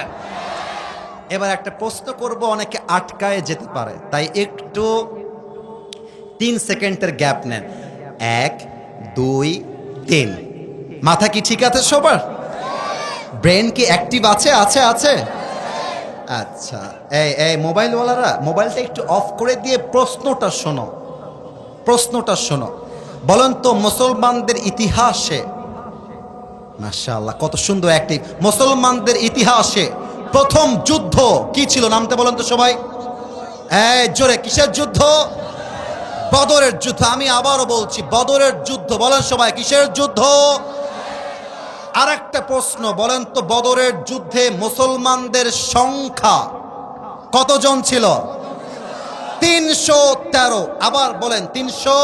Speaker 1: এবার একটা প্রশ্ন করব, অনেকে আটকায় যেতে পারে, তাই একটু 3 সেকেন্ডের গ্যাপ নেন। 1 2 3। মাথা কি ঠিক আছে সবার? ব্রেন কি অ্যাক্টিভ আছে? আছে আছে। আচ্ছা, এই মোবাইলওয়ালারা মোবাইলটা একটু অফ করে দিয়ে প্রশ্নটা শোনো, প্রশ্নটা শোনো। বলেন তো, মুসলমানদের ইতিহাসে, মাশাআল্লাহ কত সুন্দর অ্যাক্টিভ, মুসলমানদের ইতিহাসে প্রথম যুদ্ধ কি ছিল? নামতে বলেন তো সবাই। এই জোরে, কিসের যুদ্ধ? বদরের যুদ্ধ। আমি আবারও বলছি, বদরের যুদ্ধ। বলেন সবাই, কিসের যুদ্ধ? আর একটা প্রশ্ন, বলেন তো, বদরের যুদ্ধে মুসলমানদের সংখ্যা কতজন ছিল? 313। আবার বলেন, 300।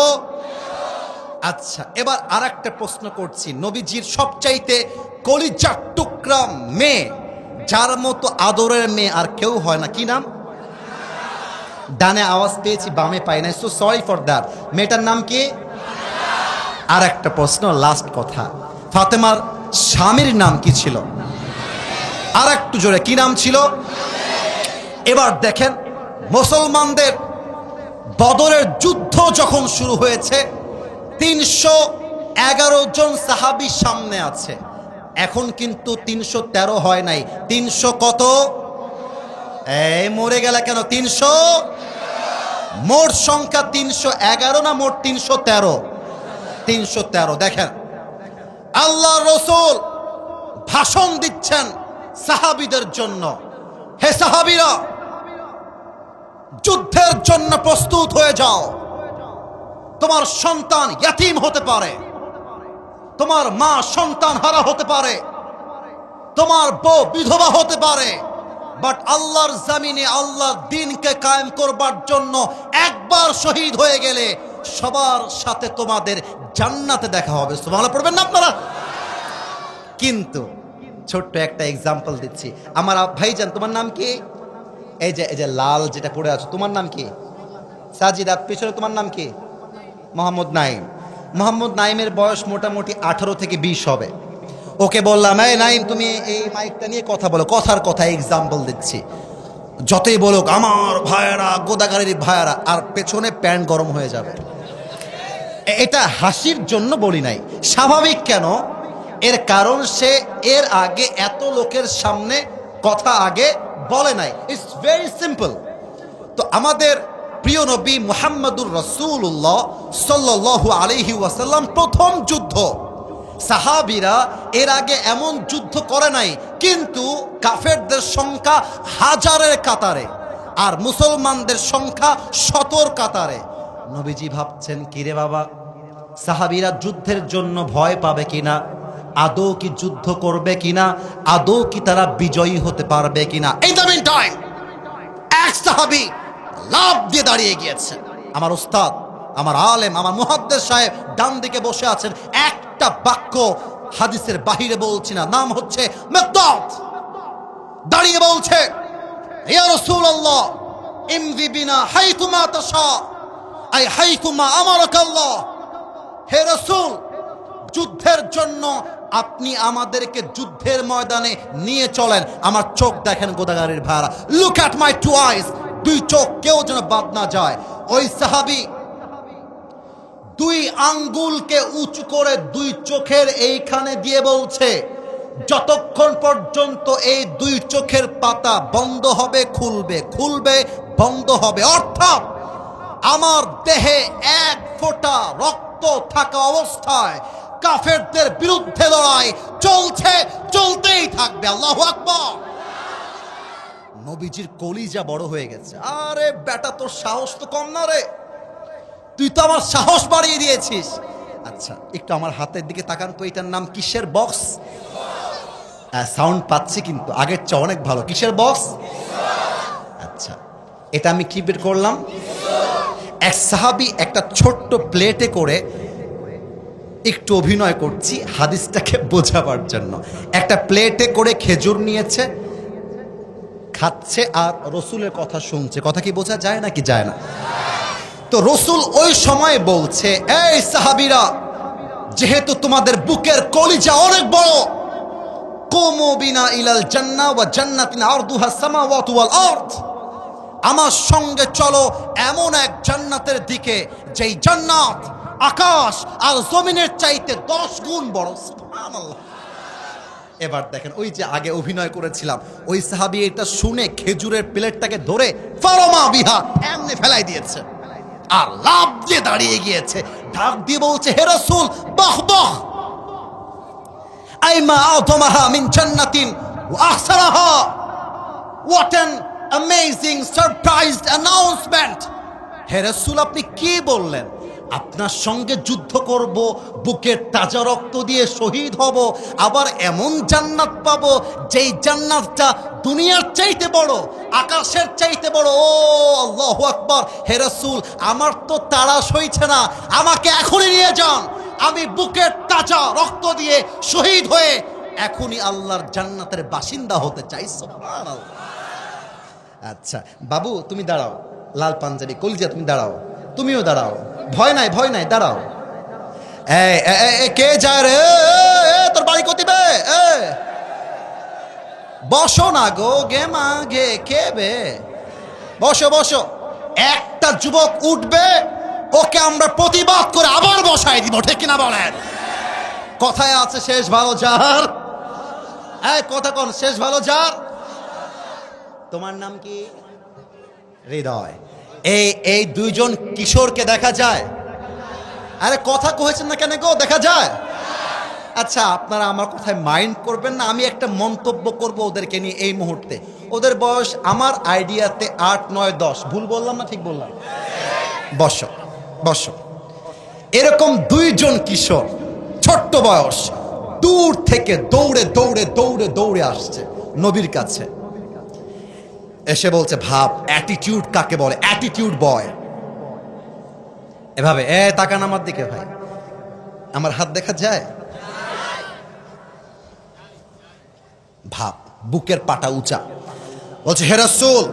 Speaker 1: আচ্ছা, এবার আর একটা প্রশ্ন করছি। নবীজির সবচাইতে কলিজার টুকরা মেয়ে, যার মতো আদরের মেয়ে আর কেউ হয় না, কি নাম? ডানে আওয়াজ পেয়েছি, বামে পাই না, সো সরি ফর দ্যাট। মেয়েটার নাম কি? আর একটা প্রশ্ন, লাস্ট কথা, ফাতেমার স্বামীর নাম কি ছিল? আর একটু জোরে, কি নাম ছিল? এবার দেখেন, মুসলমানদের বদরের যুদ্ধ যখন শুরু হয়েছে, 311 জন সাহাবী সামনে আছে। এখন কিন্তু 313 হয় নাই, 300 কত? এই মরে গেল কেন? 300। মোট সংখ্যা 311 না মোট 313? 313। দেখেন, আল্লাহ রসুল ভাষণ দিচ্ছেন সাহাবীদের জন্য, হে সাহাবীরা, যুদ্ধের জন্য প্রস্তুত হয়ে যাও। তোমার সন্তান ইয়াতীম হতে পারে, তোমার মা সন্তান হারা হতে পারে, তোমার বউ বিধবা হতে পারে, বাট আল্লাহর জমিনে আল্লাহর দ্বীনকে কায়েম করবার জন্য একবার শহীদ হয়ে গেলে সবার সাথে তোমাদের জান্নাতে দেখা হবে। সুবহানাল্লাহ পড়বেন না আপনারা? কিন্তু ছোট্ট একটা এক্সাম্পল দিচ্ছি। আমার ভাইজান, তোমার নাম কি? এই যে লাল যেটা পড়ে আছো, তোমার নাম কি? সাজিদা, পিছনে তোমার নাম কি? মোহাম্মদ নাইম। মোহাম্মদ নাইমের বয়স মোটামুটি 18 থেকে 20 হবে। ওকে বললাম, এই নাইম, তুমি এই মাইকটা নিয়ে কথা বলো। কথার কথা এক্সাম্পল দিচ্ছি। যতই বলুক আমার ভাইয়েরা, গোদাগাড়ির ভাইয়েরা, আর পেছনে প্যান্ট গরম হয়ে যাবে। এটা হাসির জন্য বলি নাই, স্বাভাবিক। কেন? এর কারণ সে এর আগে এত লোকের সামনে কথা আগে বলে নাই। It's very simple. তো আমাদের প্রিয় নবী মুহাম্মদুর রাসূলুল্লাহ সাল্লাল্লাহু আলাইহি ওয়াসাল্লাম প্রথম যুদ্ধ, সাহাবীরা এর আগে এমন যুদ্ধ করে নাই, কিন্তু কাফেরদের সংখ্যা হাজারের কাতারে আর মুসলমানদের সংখ্যা শতর কাতারে। নবীজি ভাবছেন, কিরে বাবা, সাহাবীরা যুদ্ধের জন্য ভয় পাবে কিনা, আদৌ কি যুদ্ধ করবে কিনা, আদৌ কি তারা বিজয়ী হতে পারবে কিনা। ইন দ্য মিন টাইম এক সাহাবী লাফ দিয়ে দাঁড়িয়ে গিয়েছে। আমার উস্তাদ, আমার আলেম, আমার মুহাদ্দিস সাহেব ডান দিকে বসে আছেন। একটা বাক্য হাদিসের বাহিরে বলছি না, নাম হচ্ছে মিকদাদ। দাঁড়িয়ে বলছে, ইয়া রাসূলুল্লাহ, ইমদি বিনা হাইতুমা তাশা, আই হাইতুমা আমারাকাল্লাহ। হে রাসূল, যুদ্ধের জন্য আপনি আমাদেরকে যুদ্ধের ময়দানে নিয়ে চলেন। আমার চোখ দেখেন গোদাগাড়ির ভাড়া, লুক অ্যাট মাই টু আইস। দুই চোখ কেউ যেন বাদ না যায়। ওই সাহাবী দুই আঙ্গুলকে উঁচু করে দুই চোখের এইখানে দিয়ে বলছে, যতক্ষণ পর্যন্ত এই দুই চোখের পাতা বন্ধ হবে খুলবে, খুলবে বন্ধ হবে, অর্থাৎ আমার দেহে এক ফোঁটা রক্ত থাকা অবস্থায় কাফেরদের বিরুদ্ধে লড়াই চলছে, চলতেই থাকবে। আল্লাহু আকবার। নবীজির কলিজা বড় হয়ে গেছে। আরে বেটা, তোর সাহস তো কম না রে, তুই তো আমার সাহস বাড়িয়ে দিয়েছিস। আচ্ছা, একটু আমার হাতের দিকে তাকান তো, এটার নাম কিসের বক্স? সাউন্ড পাচ্ছি কিন্তু আগের চেয়ে অনেক ভালো। কিসের বক্স? আচ্ছা, এটা আমি কি বের করলাম? এক সাহাবী একটা ছোট্ট প্লেটে করে, একটু অভিনয় করছি হাদিসটাকে বোঝাবার জন্য, একটা প্লেটে করে খেজুর নিয়েছে, খাচ্ছে আর রসুলের কথা শুনছে। কথা কি বোঝা যায় নাকি যায় না? তো রসুল ওই সময় বলছে, এই সাহাবীরা, যেহেতু তোমাদের বুকের কলিজা অনেক বড়, কুমু বিনা ইলাল জান্নাহ ওয়া জান্নাতিন আরদুহা সামাওয়াতু ওয়াল আরদ, আমার সঙ্গে চলো এমন এক জান্নাতের দিকে যেই জান্নাত আকাশ আর জমিনের চাইতে 10 গুণ বড়। সুবহানাল্লাহ। এবার দেখেন, ওই যে আগে অভিনয় করেছিলাম, ওই সাহাবী এটা শুনে খেজুরের প্লেটটাকে ধরে ফারমা বিহা এমনি ফেলাই দিয়েছে আর লাফ দিয়ে দাঁড়িয়ে গিয়েছে, ডাক দিয়ে বলছে, হে রাসূল, বাহ বাহ, আইমা আযমাহা মিন জান্নাতিন ওয়া আহসানাহা, what an amazing surprised announcement. হে রাসূল, আপনি কি বললেন? আপনার সঙ্গে যুদ্ধ করব, বুকের তাজা রক্ত দিয়ে শহীদ হব, আবার এমন জান্নাত পাবো যেই জান্নাতটা দুনিয়ার চাইতে বড়, আকাশের চাইতে বড়। ও আল্লাহু আকবার, হে রাসূল আমার তো তাড়া সইছে না, আমাকে এখনই নিয়ে যান, আমি বুকের তাজা রক্ত দিয়ে শহীদ হয়ে এখনই আল্লাহর জান্নাতের বাসিন্দা হতে চাই। সুবহানাল্লাহ। আচ্ছা বাবু তুমি দাঁড়াও, লাল পাঞ্জাবি কলিজা তুমি দাঁড়াও, তুমিও দাঁড়াও, ভয় নাই ভয় নাই, দাঁড়াও। কে যায় রে? তোর বাড়ি কতিবে? বসো না গো গে মা গে, কে বে? বসো বসো। একটা যুবক উঠবে, ওকে আমরা প্রতিবাদ করে আবার বসাই দিব, ঠিক কিনা বলেন? কথায় আছে শেষ ভালো যার, কথা কোন শেষ ভালো যার। তোমার নাম কি? হৃদয়। এই দুইজন কিশোরকে দেখা যায়? আরে কথা কহেছেন না কেন গো? দেখা যায়। আচ্ছা আপনারা আমার কথায় মাইন্ড করবেন না, আমি একটা মন্তব্য করব ওদেরকে নিয়ে এই মুহূর্তে। ওদের বয়স আমার আইডিয়াতে 8, 9, 10। ভুল বললাম না ঠিক বললাম? বসো বসো। এরকম দুইজন কিশোর ছোট্ট বয়স, দূর থেকে দৌড়ে দৌড়ে দৌড়ে দৌড়ে আসছে নবীর কাছে, এসে বলছে ভাব অ্যাটিটিউড কাকে বলে, অ্যাটিটিউড বয়। এভাবে তাকান আমার দিকে ভাই, আমার হাত দেখা যায়? ভাব, বুকের পাটা উঁচা, বলছে হে রাসূল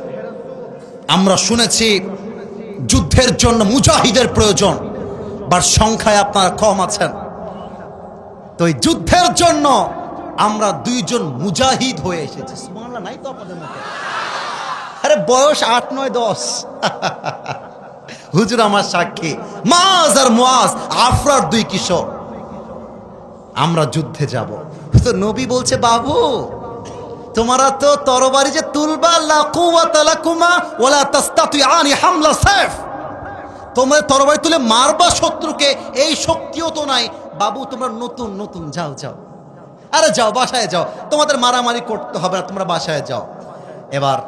Speaker 1: আমরা শুনেছি যুদ্ধের জন্য মুজাহিদের প্রয়োজন, বাট সংখ্যায় আপনারা কম আছেন, তো এই যুদ্ধের জন্য আমরা দুইজন মুজাহিদ হয়ে এসেছি। সুবহানাল্লাহ নাই তো আপনাদের মুখে? আরে বয়স 8, 9, 10। হুজুর আমার সাক্ষী, মাজ আর মুআজ আফরার দুই কিশোর, আমরা যুদ্ধে যাব। তো নবী বলছে বাবু তোমরা তো তরবারি যে তুলবা, লা কুওয়াতা লাকুমা ওয়ালা তাস্তাতিআনি হামলা সাইফ, তোমরা তরবারি তুলে মারবা শত্রুকে, এই শক্তিও তো নাই বাবু, তোমরা নতুন নতুন, যাও যাও, আরে যাও বাসায় যাও, তোমাদের মারামারি করতে হবে না, তোমরা বাসায় যাও। এবার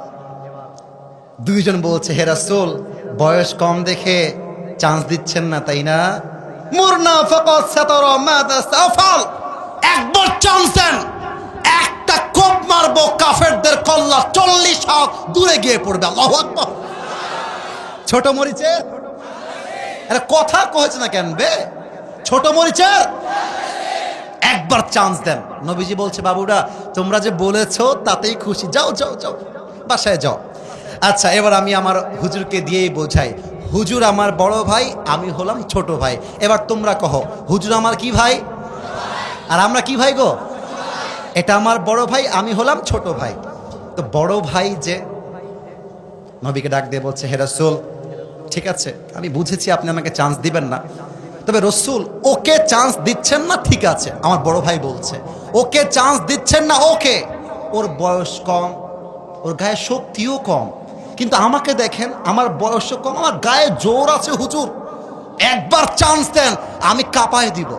Speaker 1: দুইজন বলছে হে রাসূল বয়স কম দেখে চান্স দিচ্ছেন না তাই না? মুরনা ফাকাত সাতারা মাদা সাফাল, একবার চান্স দেন, একটা কোপ মারবো কাফেরদের কল্লা 40 হাত দূরে গিয়ে পড়বে। আল্লাহু আকবার। ছোট মরিচের আরে কথা কহেছে না কেন বে? ছোট মরিচের একবার চান্স দেন। নবীজি বলছে বাবুরা তোমরা যে বলেছো তাতেই খুশি, যাও যাও যাও বাসায় যাও। আচ্ছা এবার আমি আমার হুজুরকে দিয়েই বোঝাই, হুজুর আমার বড় ভাই, আমি হলাম ছোট ভাই। এবার তোমরা কহো হুজুর আমার কি ভাই আর আমরা কি ভাই গো? এটা আমার বড় ভাই, আমি হলাম ছোট ভাই। তো বড় ভাই যে নবীকে ডাক দিয়ে বলছে হে রাসূল ঠিক আছে আমি বুঝেছি আপনি আমাকে চান্স দিবেন না, তবে রসুল ওকে চান্স দিচ্ছেন না, ঠিক আছে আমার বড় ভাই বলছে ওকে চান্স দিচ্ছেন না, ওকে ওর বয়স কম, ওর গায়ে শক্তিও কম, কিন্তু আমাকে দেখেন আমার বয়সও কম, আমার গায়ে জোর আছে হুজুর, একবার চান্স দেন আমি কাঁপায় দিব।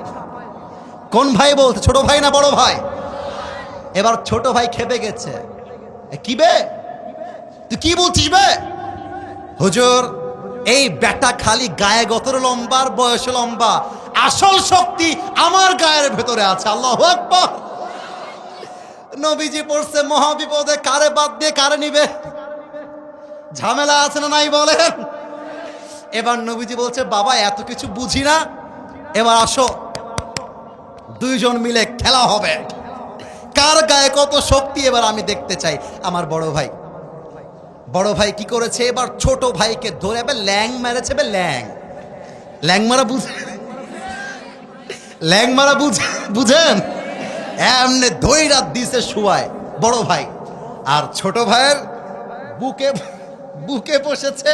Speaker 1: কোন ভাই বলতে? ছোট ভাই না বড় ভাই? এবার ছোট ভাই খেপে গেছে, কি বে তুই কি বলছিস বে? হুজুর এই বেটা খালি গায়ে গতর লম্বা আর বয়স লম্বা, আসল শক্তি আমার গায়ের ভেতরে আছে। আল্লাহু আকবার। নবীজি পড়ছে মহাবিপদে, কারে বাদ দিয়ে কারে নিবে, ঝামেলা আছে না নাই বলেন? এবার নবীজি বলছে বাবা এত কিছু বুঝি না, এবার আসো দুইজন মিলে খেলা হবে, কার গায়ে কত শক্তি এবার আমি দেখতে চাই। আমার বড় ভাই কি করেছে, এবার ছোট ভাইকে ধরে এবার ল্যাং মেরেছে, ল্যাং মারা বুঝেন, এমনি ধৈরা দিছে শুয়ায় বড় ভাই, আর ছোট ভাইয়ের বুকে বসেছে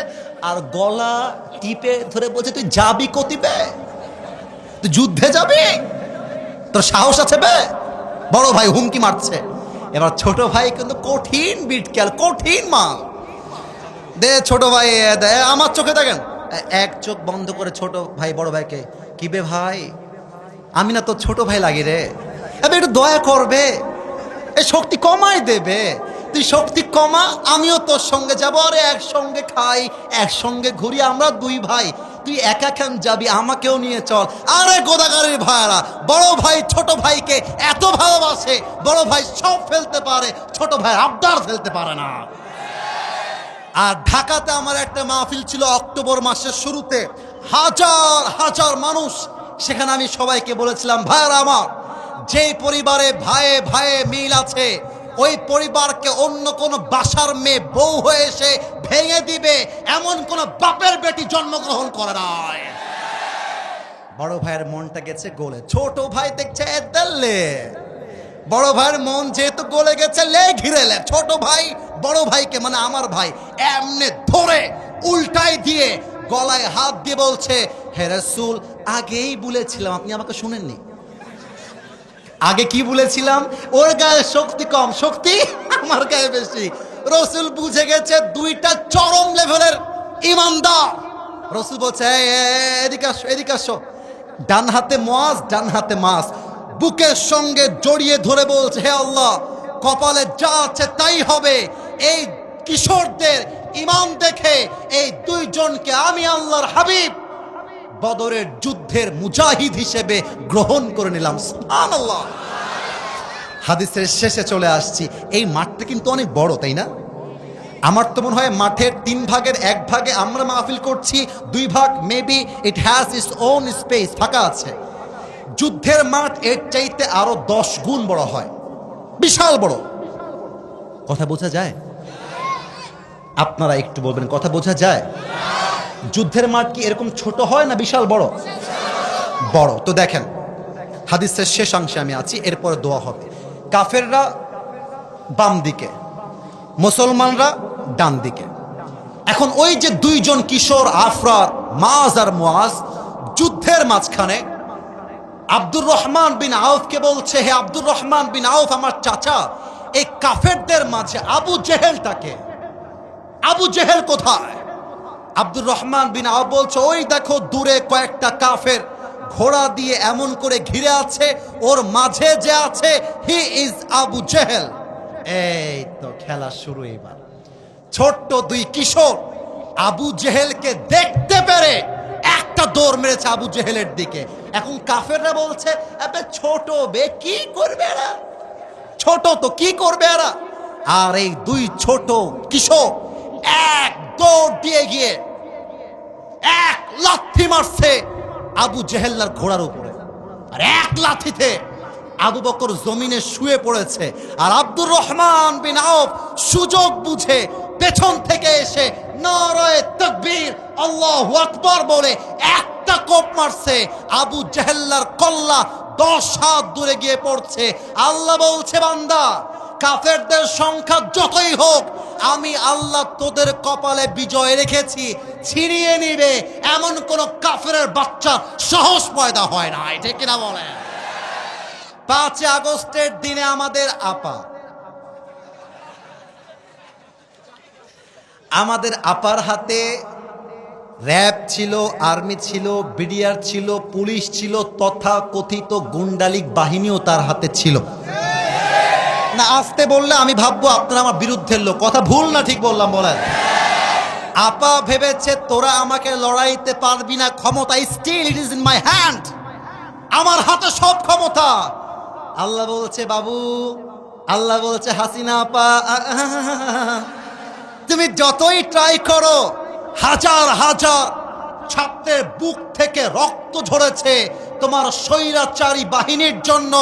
Speaker 1: আর গলা টিপে ধরে বলছে তুই যাবি কতিবে, তুই যুদ্ধে যাবি, তোর সাহস আছে বে? বড় ভাই হুমকি মারছে। এবার ছোট ভাই কিন্তু কঠিন বিটকেল, কঠিন মাল দে ছোট ভাই দে, আমার চোখে দেখেন, এক চোখ বন্ধ করে ছোট ভাই বড় ভাইকে, কি বে ভাই আমি না তোর ছোট ভাই লাগি রে, এবার একটু দয়া করবে, এই শক্তি কমাই দেবে, তুই শক্তি কমা, আমিও তোর সঙ্গে যাবো, আরে একসঙ্গে খাই একসঙ্গে ঘুরি, আমরা দুই ভাই, তুই একা কেন যাবি, আমাকেও নিয়ে চল। আরে গোদাগাড়ির ভাইরা, বড় ভাই ছোট ভাইকে এত ভালোবাসে, বড় ভাই সব ফেলতে পারে, ছোট ভাই আবদার ফেলতে পারে না। আর ঢাকাতে আমার একটা মাহফিল ছিল অক্টোবর মাসের শুরুতে, হাজার হাজার মানুষ। সেখানে আমি সবাইকে বলেছিলাম, ভাইরা আমার, যেই পরিবারে ভাইয়ে ভাইয়ে মিল আছে, ওই পরিবারকে অন্য কোন বাসার মেয়ে বউ হয়ে এসে ভেঙে দিবে এমন কোন বাপের বেটি জন্মগ্রহণ করে নাই। বড় ভাইয়ের মনটা গেছে গলে, ছোট ভাই দেখছে এদাল্লে। বড় ভাইয়ের মন যেহেতু গলে গেছে, লে ঘিরে লে। ছোট ভাই বড় ভাইকে, মানে আমার ভাই, এমনে ধরে উল্টাই দিয়ে গলায় হাত দিয়ে বলছে, হে রাসূল, আগেই বলেছিলাম, আপনি আমাকে শুনেননি। আগে কি বলেছিলাম? ওর গায়ে শক্তি কম, শক্তি আমার গায়ে বেশি। রাসূল বুঝে গেছে দুইটা চরম লেভেলের ইমানদার। রাসূল বলছে, এদিকে আসো, এদিকে আসো। ডান হাতে মুয়াজ, ডান হাতে মাস, বুকের সঙ্গে জড়িয়ে ধরে বলছে, হে আল্লাহ, কপালে যা আছে তাই হবে। এই কিশোরদের ইমান দেখে এই দুইজনকে আমি আল্লাহর হাবিব বদরের যুদ্ধের মুজাহিদ হিসেবে গ্রহণ করে নিলাম। সুবহানাল্লাহ। হাদিসের শেষে চলে আসছি। এই মাঠটা কিন্তু অনেক বড়, তাই না? আমার তো মনে হয় মাঠের 3 ভাগের 1 ভাগে আমরা মাহফিল করছি, 2 ভাগ maybe it has its own space, ফাঁকা আছে। যুদ্ধের মাঠ এর চাইতে আরো 10 গুণ বড় হয়, বিশাল বড়। কথা বোঝা যায়? আপনারা একটু বলবেন, কথা বোঝা যায়? যুদ্ধের মাঠ কি এরকম ছোট হয় না বিশাল বড়? বড়। তো দেখেন, হাদিসের শেষ অংশে আমি আছি, এরপরে দোয়া হবে। কাফেররা বাম দিকে, মুসলমানরা ডান দিকে। এখন ওই যে দুইজন কিশোর আফরার, মাজ আর মুয়াজ, যুদ্ধের মাঝখানে আব্দুর রহমান বিন আউফকে বলছে, হে আব্দুর রহমান বিন আউফ, আমার চাচা, এই কাফেরদের মাঝে আবু জেহেলটাকে, আবু জেহেল কোথায়? আব্দুর রহমান বিন আউফ বলছে, ওই দেখো দূরে কয়েকটা কাফের ঘোড়া দিয়ে এমন করে ঘিরে আছে, ওর মাঝে যে আছে, হি ইজ আবু জেহেল। এই তো খেলা শুরু। এবার ছোট্ট 2 কিশোর আবু জেহেলকে দেখতে পেরে একটা দৌড় মেরেছে আবু জেহেলের দিকে। এখন কাফেররা বলছে, আবে ছোট বে, কি করবে এরা? ছোট তো কি করবে এরা? আর এই 2 ছোট কিশোর এক দৌড় দিয়ে গিয়ে এক লাথি মারছে আবু জেহেলের ঘোড়ার উপরে। আর এক লাথিতে আবু বকর জমিনে শুয়ে পড়েছে। আর আব্দুর রহমান বিন আউফ সুযোগ বুঝে পেছন থেকে এসে নারায়ে তাকবীর, আল্লাহু আকবার বলে একটা কোপ মারছে। আবু জেহেলের কল্লা 10 হাত দূরে গিয়ে পড়ছে। আল্লাহ বলছে, বান্দা, কাফেরদের সংখ্যা যতই হোক, আমি আল্লাহ তোদের কপালে বিজয় রেখেছি। ছিনিয়ে নিবে এমন কোন কাফেরের বাচ্চা সাহস পয়দা হয় না। ঠিক কিনা বলে? 5 আগস্টের দিনে আমাদের আপার হাতে র‍্যাব ছিল, আর্মি ছিল, বিডিআর ছিল, পুলিশ ছিল, তথা কথিত গুন্ডালিক বাহিনীও তার হাতে ছিল। না, আসতে বললে আমি ভাববো আপনারা আমার বিরুদ্ধের লোক। কথা ভুল না ঠিক বললাম? বলেন। আপা ভেবেছে তোরা আমাকে লড়াইতে পারবি না, ক্ষমতা still it is in my hand, আমার হাতে সব ক্ষমতা। আল্লাহ বলছে, বাবু, আল্লাহ বলছে, হাসিনা আপা, তুমি যতই ট্রাই করো, হাজার হাজার ছাত্রের বুক থেকে রক্ত ঝরেছে তোমার স্বৈরাচারী বাহিনীর জন্য।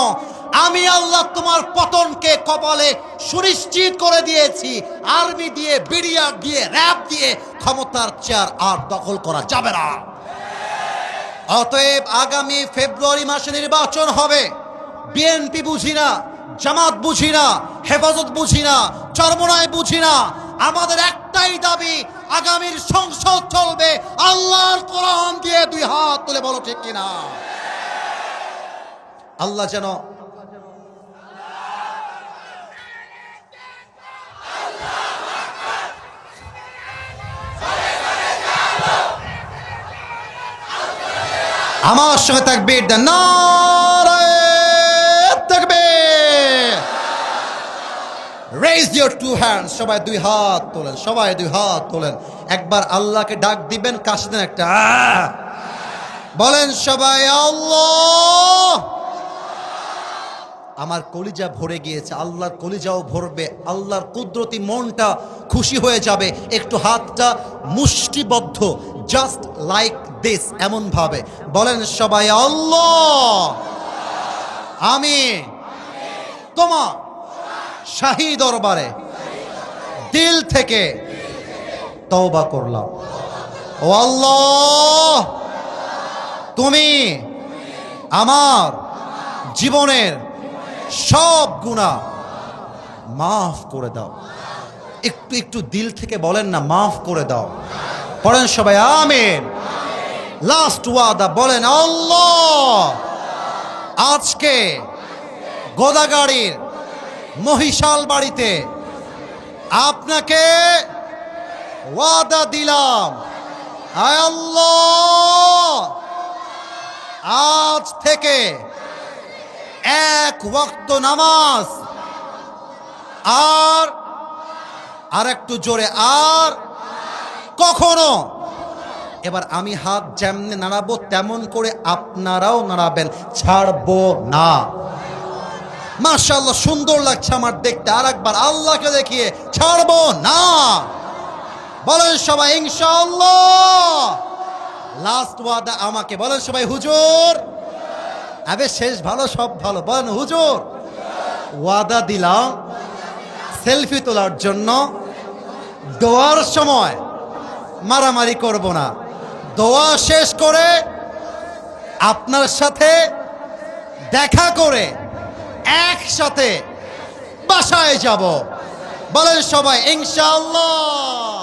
Speaker 1: আমি আল্লাহ তোমার পতনকে কপালে সুনিশ্চিত করে দিয়েছি। আর্মি দিয়ে, বিডিআর দিয়ে, র‍্যাব দিয়ে ক্ষমতার চেয়ার আর দখল করা যাবে না। অতএব আগামী ফেব্রুয়ারি মাসে নির্বাচন হবে। বিএনপি বুঝি না, জামাত বুঝি না, হেফাজত বুঝি না, চরমোনাই বুঝি না, আমাদের একটাই দাবি, আগামীর সংসদ চলবে আল্লাহর কোরআন দিয়ে। 2 হাত তুলে বলো ঠিক কিনা? আল্লাহ যেন আমার সঙ্গে তাকবীর দেন, নারায়ে তাকবীর। রেইজ ইওর টু হ্যান্ডস, সবাই দুই হাত তোলেন, সবাই দুই হাত তোলেন। একবার আল্লাহকে ডাক দিবেন, কাশি দেন একটা বলেন সবাই আল্লাহ। আমার কলিজা ভরে গিয়েছে, আল্লাহর কলিজাও ভরবে, আল্লাহর কুদরতি মনটা খুশি হয়ে যাবে। একটু হাতটা মুষ্টিবদ্ধ, জাস্ট লাইক দিস, এমন ভাবে বলেন সবাই আল্লাহ। আমি তোমার শাহী দরবারে দিল থেকে তওবা করলাম। ও আল্লাহ, তুমি আমার জীবনের সব গুনাহ মাফ করে দাও। একটু একটু দিল থেকে বলেন না, মাফ করে দাও। পড়েন সবাই আমিন। লাস্ট ওয়াদা বলেন আল্লাহ, আজকে গোদাগাড়ির মহিশাল বাড়িতে আপনাকে ওয়াদা দিলাম, আয় আল্লাহ, আজ থেকে এক ওয়াক্ত নামাজ আর একটু জোরে, আর কখনো, এবার আমি হাত যেমনি নাড়াবো তেমন করে আপনারাও নাড়াবেন, ছাড়বো না। মাশাআল্লাহ, সুন্দর লাগছে আমার দেখতে। আর একবার আল্লাহকে দেখিয়ে, ছাড়বো না। বলেন সবাই ইনশাআল্লাহ। লাস্ট ওয়াদা আমাকে বলেন সবাই হুজুর। আবে শেষ ভালো সব ভালো, বলেন হুজুর ওয়াদা দিলাম সেলফি তোলার জন্য, দোয়ার সময় মারামারি করব না, দোয়া শেষ করে আপনার সাথে দেখা করে একসাথে বাসায় যাব। বলেন সবাই ইনশাআল্লাহ।